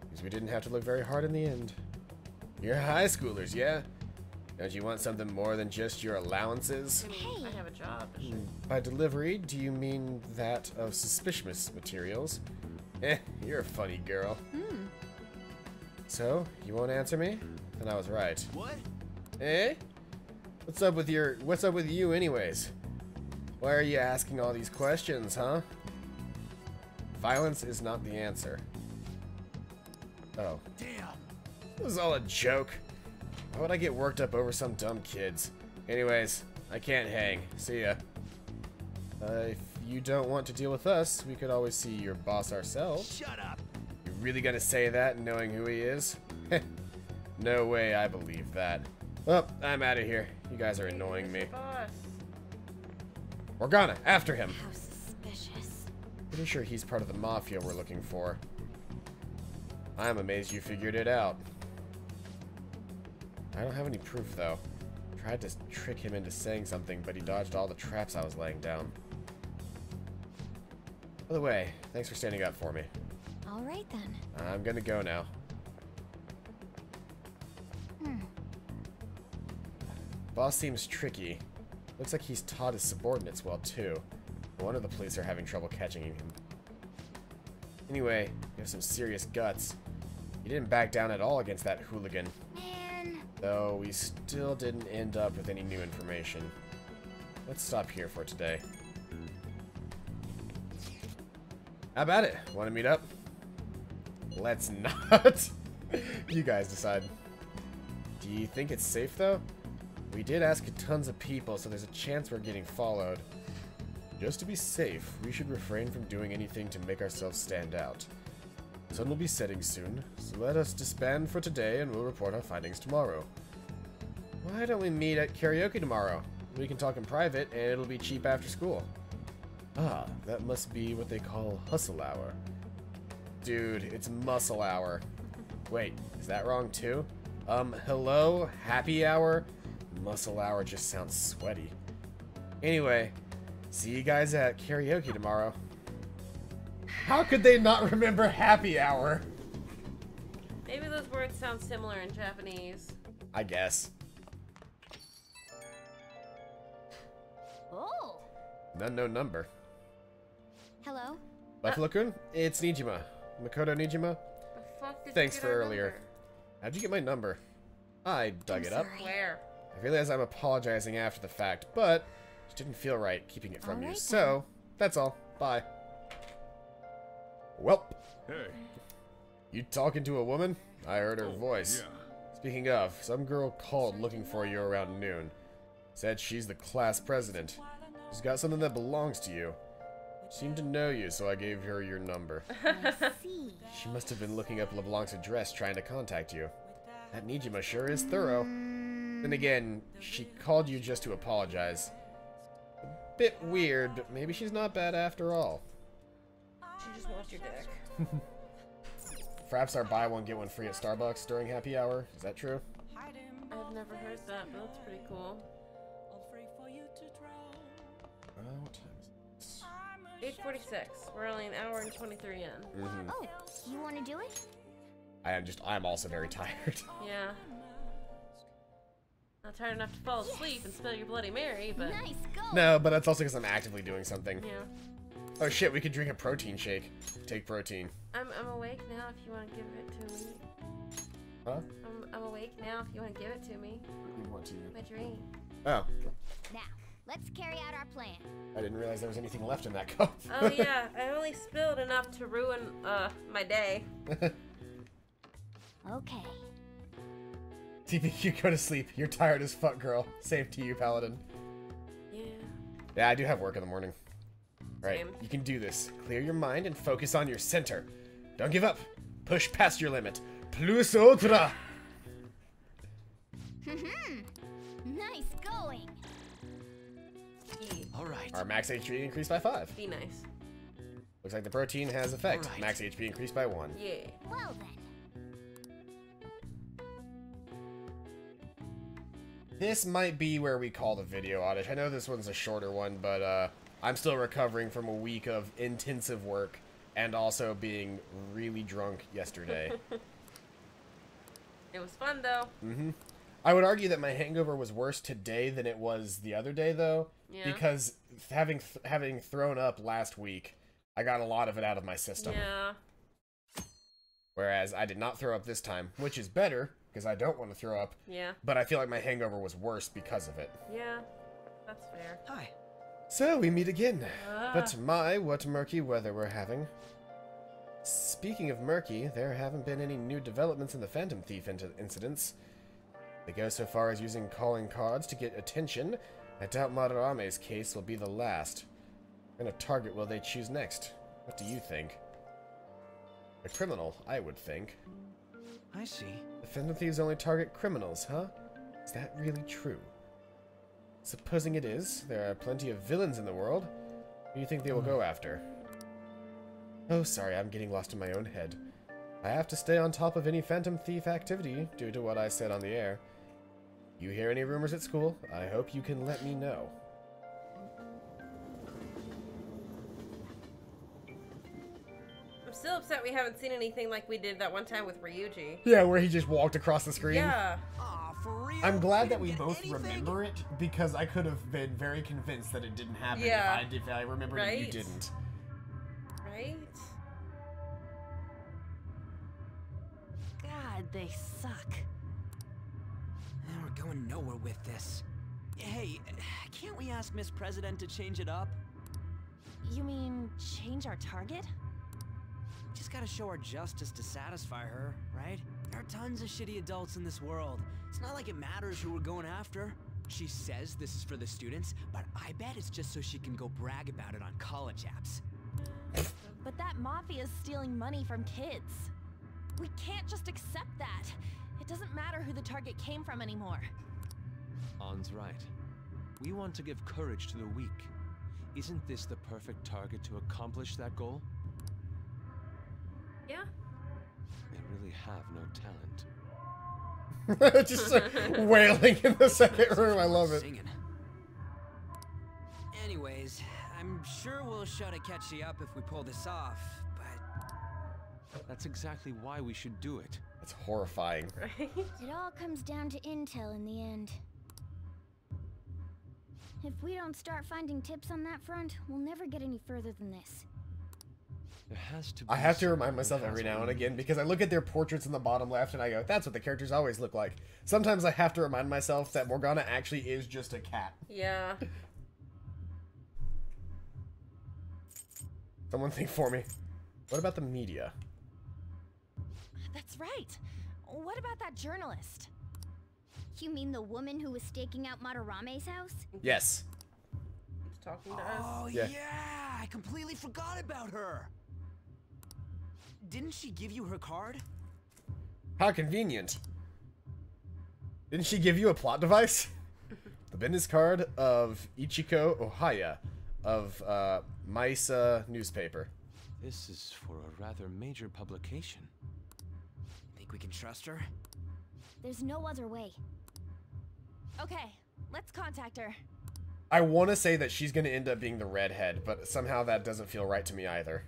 Because we didn't have to look very hard in the end. You're high schoolers, yeah? Don't you want something more than just your allowances? I mean, I have a job. By delivery, do you mean that of suspicious materials? You're a funny girl. So, you won't answer me? Then I was right. What? Eh? What's up with you anyways? Why are you asking all these questions, huh? Violence is not the answer. Oh. Damn. This was all a joke. Why would I get worked up over some dumb kids? Anyways, I can't hang. See ya. If you don't want to deal with us, we could always see your boss ourselves. Shut up. You're really gonna say that, knowing who he is? No way I believe that. Well, I'm out of here. You guys are annoying me. Morgana, after him! How suspicious. Pretty sure he's part of the mafia we're looking for. I'm amazed you figured it out. I don't have any proof, though. Tried to trick him into saying something, but he dodged all the traps I was laying down. By the way, thanks for standing up for me. All right, then. I'm gonna go now. Boss seems tricky. Looks like he's taught his subordinates well, too. No wonder the police are having trouble catching him. Anyway, you have some serious guts. You didn't back down at all against that hooligan. Man. Though we still didn't end up with any new information. Let's stop here for today. How about it? Want to meet up? Let's not. You guys decide. Do you think it's safe, though? We did ask tons of people, so there's a chance we're getting followed. Just to be safe, we should refrain from doing anything to make ourselves stand out. The sun will be setting soon, so let us disband for today and we'll report our findings tomorrow. Why don't we meet at karaoke tomorrow? We can talk in private, and it'll be cheap after school. Ah, that must be what they call hustle hour. Dude, it's muscle hour. Wait, is that wrong too? Hello? Happy hour? Muscle hour just sounds sweaty. Anyway, see you guys at karaoke tomorrow. How could they not remember happy hour? Maybe those words sound similar in Japanese. I guess. Oh. An unknown number. Hello? Buffalo-kun? It's Nijima. Makoto Nijima? The fuck did Thanks you for get our earlier. number? How'd you get my number? I dug it up. Where? I realize I'm apologizing after the fact, but it didn't feel right keeping it from you. Alright So, that's all. Bye. Welp. Hey. You talking to a woman? I heard her voice. Yeah. Speaking of, some girl called looking for you around noon. Said she's the class president. She's got something that belongs to you. Seemed to know you, so I gave her your number. I see. She must have been looking up LeBlanc's address trying to contact you. That Nijima sure is thorough. Then again, she called you just to apologize. A bit weird, but maybe she's not bad after all. She just wants your dick. Fraps are buy one, get one free at Starbucks during happy hour. Is that true? I've never heard that, but that's pretty cool. What time is it? 8:46. We're only an hour and 23 in. Mm-hmm. Oh, you want to do it? I'm also very tired. Yeah. Not tired enough to fall asleep and spill your Bloody Mary, but... Nice go. No, but that's also because I'm actively doing something. Yeah. Oh shit, we could drink a protein shake. Take protein. I'm awake now if you want to give it to me. Huh? I'm awake now if you want to give it to me. You want to? My dream. Oh. Now, let's carry out our plan. I didn't realize there was anything left in that cup. Oh yeah, I only spilled enough to ruin my day. Okay. TPQ, go to sleep. You're tired as fuck, girl. Same to you, Paladin. Yeah. Yeah, I do have work in the morning. Right, Same. you can do this. Clear your mind and focus on your center. Don't give up. Push past your limit. Plus ultra. Nice going. All right. Our max HP increased by 5. Be nice. Looks like the protein has effect. Alright. Max HP increased by 1. Yeah. Well then. This might be where we call the video outage. I know this one's a shorter one, but I'm still recovering from a week of intensive work and also being really drunk yesterday. It was fun though. Mm-hmm. I would argue that my hangover was worse today than it was the other day, though, Yeah. because having thrown up last week, I got a lot of it out of my system. Yeah. Whereas I did not throw up this time, which is better, because I don't want to throw up. Yeah. But I feel like my hangover was worse because of it. Yeah. That's fair. Hi. So, we meet again. Ah. But my, what murky weather we're having. Speaking of murky, there haven't been any new developments in the Phantom Thief incidents. They go so far as using calling cards to get attention. I doubt Madarame's case will be the last. What kind of target will they choose next? What do you think? A criminal, I would think. I see. The Phantom Thieves only target criminals, huh? Is that really true? Supposing it is, there are plenty of villains in the world. Who do you think they will go after? Oh, sorry, I'm getting lost in my own head. I have to stay on top of any Phantom Thief activity due to what I said on the air. You hear any rumors at school? I hope you can let me know. I'm still upset we haven't seen anything like we did that one time with Ryuji. Yeah, where he just walked across the screen. Yeah. Aw, for real? I'm glad that we didn't both get anything? remember it, because I could have been very convinced that it didn't happen Yeah. if I remembered and you Right? didn't. Right? God, they suck. We're going nowhere with this. Hey, can't we ask Miss President to change it up? You mean change our target? Just gotta show her justice to satisfy her, right? There are tons of shitty adults in this world. It's not like it matters who we're going after. She says this is for the students, but I bet it's just so she can go brag about it on college apps. But that mafia's stealing money from kids. We can't just accept that. It doesn't matter who the target came from anymore. An's right. We want to give courage to the weak. Isn't this the perfect target to accomplish that goal? Yeah. They really have no talent. Just wailing in the second room. I love it. Singing. Anyways, I'm sure we'll show to catch you up if we pull this off, but... That's exactly why we should do it. That's horrifying. Right? It all comes down to intel in the end. If we don't start finding tips on that front, we'll never get any further than this. There has to be I have to someone remind who myself has every what now we and need. again, because I look at their portraits in the bottom left and I go, that's what the characters always look like. Sometimes I have to remind myself that Morgana actually is just a cat. Yeah. Someone think for me. What about the media? That's right. What about that journalist? You mean the woman who was staking out Madarame's house? Yes. He's talking to us. Oh, Yeah. yeah! I completely forgot about her! Didn't she give you her card? How convenient. Didn't she give you a plot device? The business card of Ichiko Ohaya of Maisa newspaper. This is for a rather major publication. Think we can trust her? There's no other way. Okay, let's contact her. I want to say that she's going to end up being the redhead, but somehow that doesn't feel right to me either.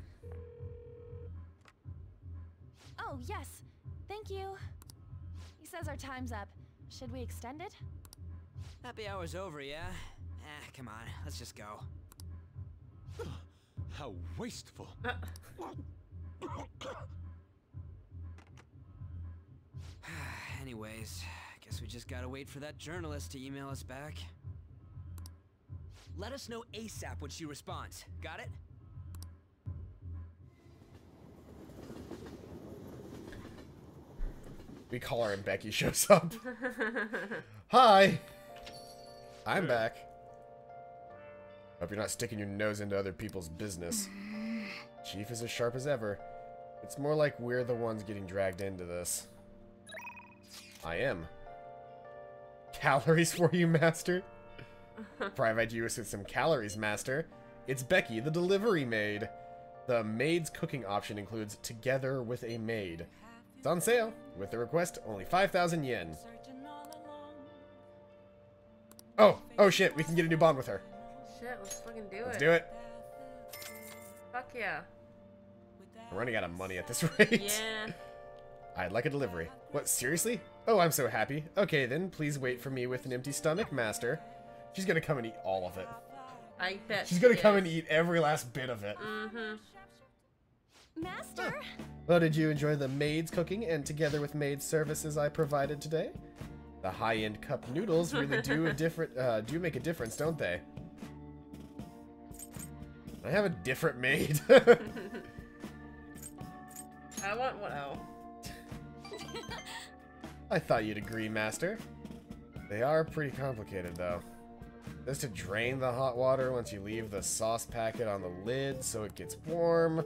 Oh, yes. Thank you. He says our time's up. Should we extend it? Happy hour's over, yeah? Come on, let's just go. How wasteful. Anyways, guess we just gotta wait for that journalist to email us back. Let us know ASAP when she responds. Got it? We call her and Becky shows up. Hi! I'm back. Hope you're not sticking your nose into other people's business. Chief is as sharp as ever. It's more like we're the ones getting dragged into this. I am. Calories for you, Master? Provide you with some calories, Master. It's Becky, the delivery maid. The maid's cooking option includes Together with a Maid. It's on sale. With the request, only 5,000 yen. Oh shit, we can get a new bond with her. Shit, let's fucking do Let's it. do it. Fuck yeah. We're running out of money at this rate. Yeah. I'd like a delivery. What, seriously? Oh, I'm so happy. Okay then, please wait for me with an empty stomach, Master. She's gonna come and eat all of it. I bet She's gonna she come is. and eat every last bit of it. Mm-hmm. Master? Well, did you enjoy the maid's cooking and Together with Maid services I provided today? The high-end cup noodles really do make a difference, don't they? I have a different maid. I want one. Oh. I thought you'd agree, Master. They are pretty complicated, though. Just to drain the hot water once you leave the sauce packet on the lid so it gets warm.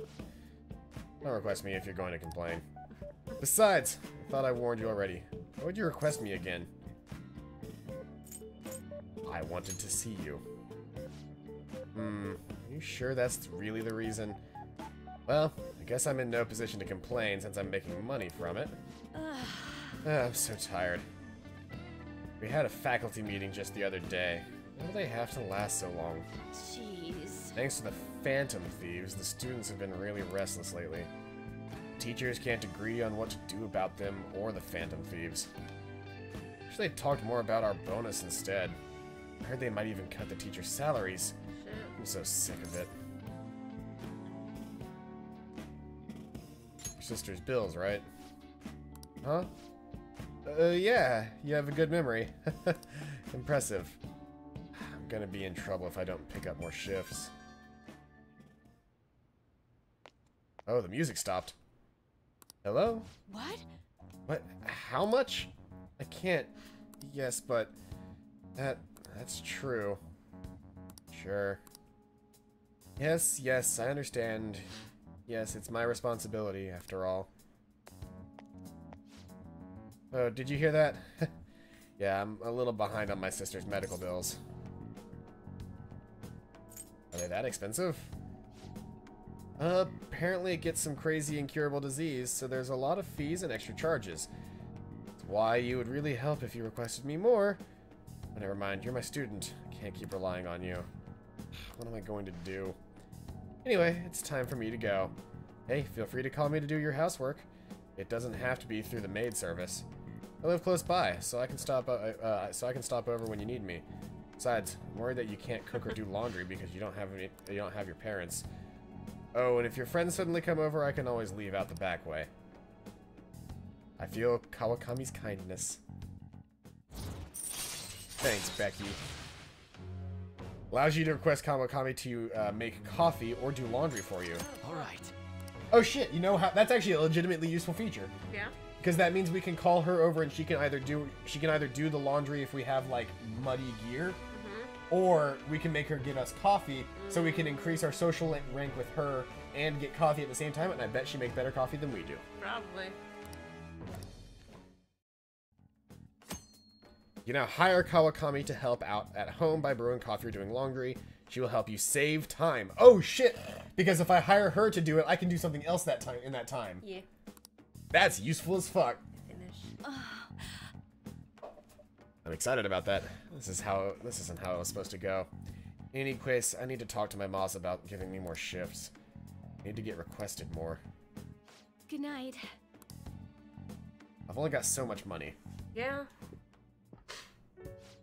Don't request me if you're going to complain. Besides, I thought I warned you already. Why would you request me again? I wanted to see you. You sure that's really the reason? Well, I guess I'm in no position to complain since I'm making money from it. I'm so tired. We had a faculty meeting just the other day. Why do they have to last so long? Jeez. Thanks to the Phantom Thieves, the students have been really restless lately. Teachers can't agree on what to do about them or the Phantom Thieves. Wish they talked more about our bonus instead. I heard they might even cut the teachers' salaries. Shit. I'm so sick of it. Your sister's bills, right? Huh? Yeah, you have a good memory. Impressive. I'm gonna be in trouble if I don't pick up more shifts. Oh, the music stopped. Hello? What? What? How much? I can't. Yes, but that's true. Sure. Yes, I understand. Yes, it's my responsibility, after all. Oh, did you hear that? Yeah, I'm a little behind on my sister's medical bills. Are they that expensive? Apparently it gets some crazy incurable disease, so there's a lot of fees and extra charges. That's why you would really help if you requested me more. But never mind, you're my student. I can't keep relying on you. What am I going to do? Anyway, it's time for me to go. Hey, feel free to call me to do your housework. It doesn't have to be through the maid service. I live close by, so I can stop over when you need me. Besides, I'm worried that you can't cook or do laundry because you don't have your parents. Oh, and if your friends suddenly come over, I can always leave out the back way. I feel Kawakami's kindness. Thanks, Becky. Allows you to request Kawakami to make coffee or do laundry for you. Alright. Oh shit, you know how that's actually a legitimately useful feature. Yeah. Because that means we can call her over and she can either do the laundry if we have like muddy gear, or we can make her give us coffee so we can increase our social rank with her and get coffee at the same time, and I bet she makes better coffee than we do. Probably. You now hire Kawakami to help out at home by brewing coffee or doing laundry. She will help you save time. Oh shit! Because if I hire her to do it, I can do something else in that time. Yeah. That's useful as fuck. Finish. I'm excited about that. This isn't how it was supposed to go. Anyways, I need to talk to my boss about giving me more shifts. I need to get requested more. Good night. I've only got so much money. Yeah.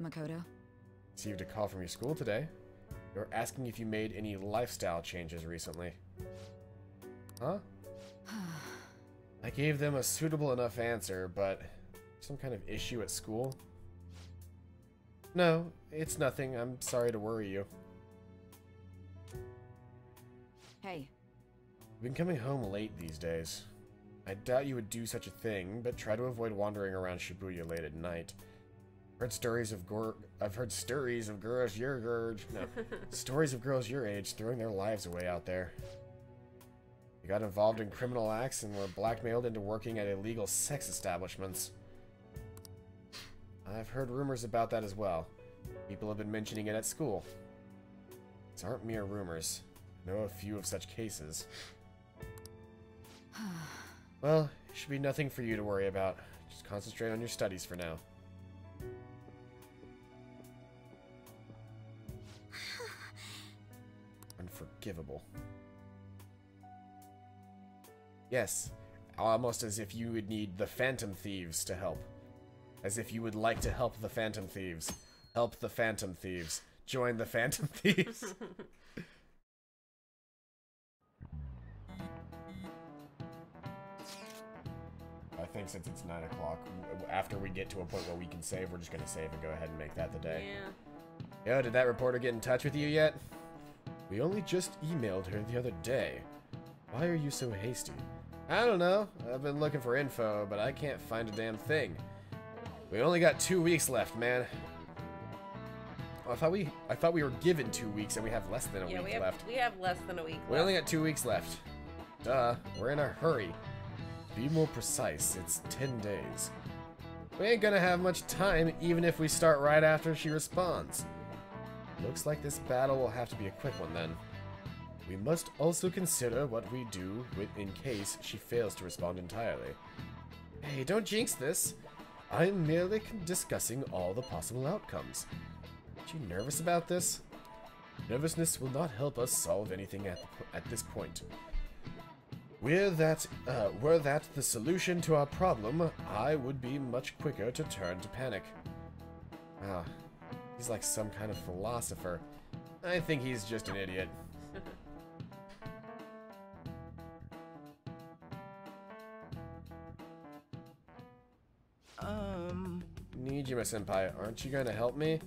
Makoto? Received a call from your school today. They were asking if you made any lifestyle changes recently. Huh? I gave them a suitable enough answer, but some kind of issue at school? No, it's nothing. I'm sorry to worry you. Hey. I've been coming home late these days. I doubt you would do such a thing, but try to avoid wandering around Shibuya late at night. I've heard stories of girls your age throwing their lives away out there. You got involved in criminal acts and were blackmailed into working at illegal sex establishments. I've heard rumors about that as well. People have been mentioning it at school. These aren't mere rumors. I know a few of such cases. Well, it should be nothing for you to worry about. Just concentrate on your studies for now. Unforgivable. Yes, almost as if you would need the Phantom Thieves to help. As if you would like to help the Phantom Thieves. Help the Phantom Thieves. Join the Phantom Thieves. I think since it's 9 o'clock, after we get to a point where we can save, we're just going to save and go ahead and make that the day. Yeah. Yo, did that reporter get in touch with you yet? We only just emailed her the other day. Why are you so hasty? I don't know. I've been looking for info, but I can't find a damn thing. We only got 2 weeks left, man. Oh, I thought we were given 2 weeks and we have less than a week left. We have less than a week left. We only got 2 weeks left. Duh, we're in a hurry. To be more precise, it's 10 days. We ain't gonna have much time even if we start right after she responds. Looks like this battle will have to be a quick one then. We must also consider what we do in case she fails to respond entirely. Hey, don't jinx this. I'm merely discussing all the possible outcomes. Aren't you nervous about this? Nervousness will not help us solve anything at this point. Were that the solution to our problem, I would be much quicker to turn to panic. Ah, he's like some kind of philosopher. I think he's just an idiot. Nijima-senpai, aren't you going to help me?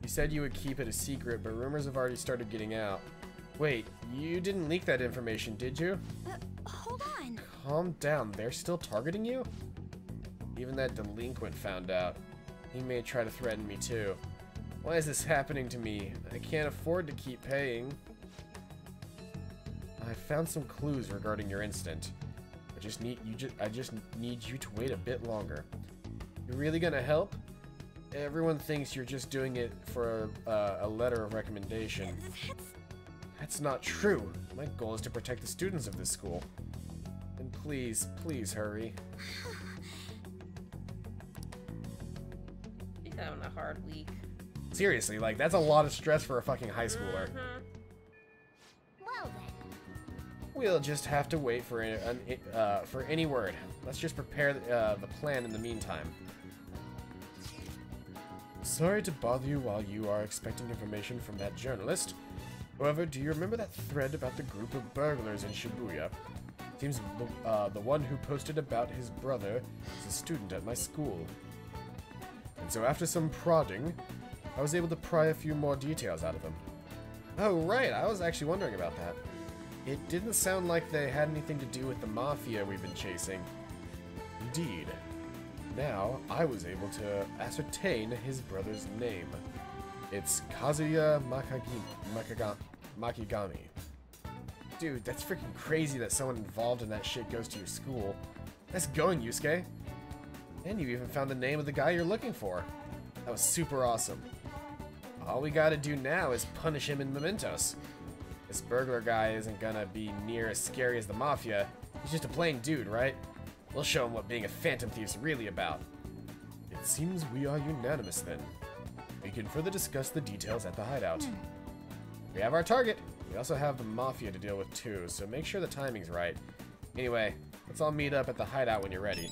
You said you would keep it a secret, but rumors have already started getting out. Wait, you didn't leak that information, did you? Hold on. Calm down, they're still targeting you? Even that delinquent found out. He may try to threaten me too. Why is this happening to me? I can't afford to keep paying. I found some clues regarding your incident. I just need you to wait a bit longer. You really gonna help? Everyone thinks you're just doing it for a letter of recommendation. That's not true. My goal is to protect the students of this school. And please, please hurry. She's having a hard week. Seriously, like, that's a lot of stress for a fucking high schooler. Well then. We'll just have to wait for any word. Let's just prepare the plan in the meantime. Sorry to bother you while you are expecting information from that journalist. However, do you remember that thread about the group of burglars in Shibuya? Seems the one who posted about his brother is a student at my school. And so after some prodding, I was able to pry a few more details out of him. Oh right, I was actually wondering about that. It didn't sound like they had anything to do with the mafia we've been chasing. Indeed. Now, I was able to ascertain his brother's name. It's Kazuya Makigami. Dude, that's freaking crazy that someone involved in that shit goes to your school. Nice going, Yusuke. And you even found the name of the guy you're looking for. That was super awesome. All we gotta do now is punish him in mementos. This burglar guy isn't gonna be near as scary as the mafia. He's just a plain dude, right? We'll show him what being a phantom thief's really about. It seems we are unanimous then. We can further discuss the details at the hideout. We have our target. We also have the mafia to deal with too, so make sure the timing's right. Anyway, let's all meet up at the hideout when you're ready.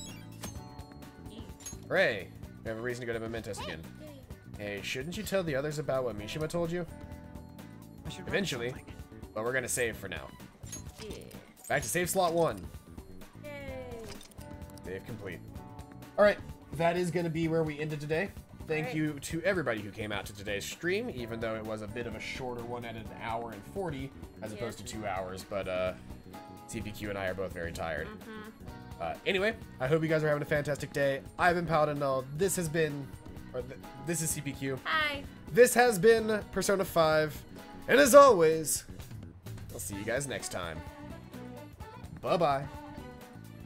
Hooray! We have a reason to go to Mementos again. Hey, shouldn't you tell the others about what Mishima told you? Eventually, but we're gonna save for now. Back to save slot 1. Save complete. Alright, that is gonna be where we ended today. Thank you to everybody who came out to today's stream, even though it was a bit of a shorter one at 1 hour and 40 as opposed to 2 hours, but CPQ and I are both very tired. Anyway, I hope you guys are having a fantastic day. I've been Paladin. This has been, this is CPQ. Hi. This has been Persona 5, and as always, I'll see you guys next time. Bye-bye.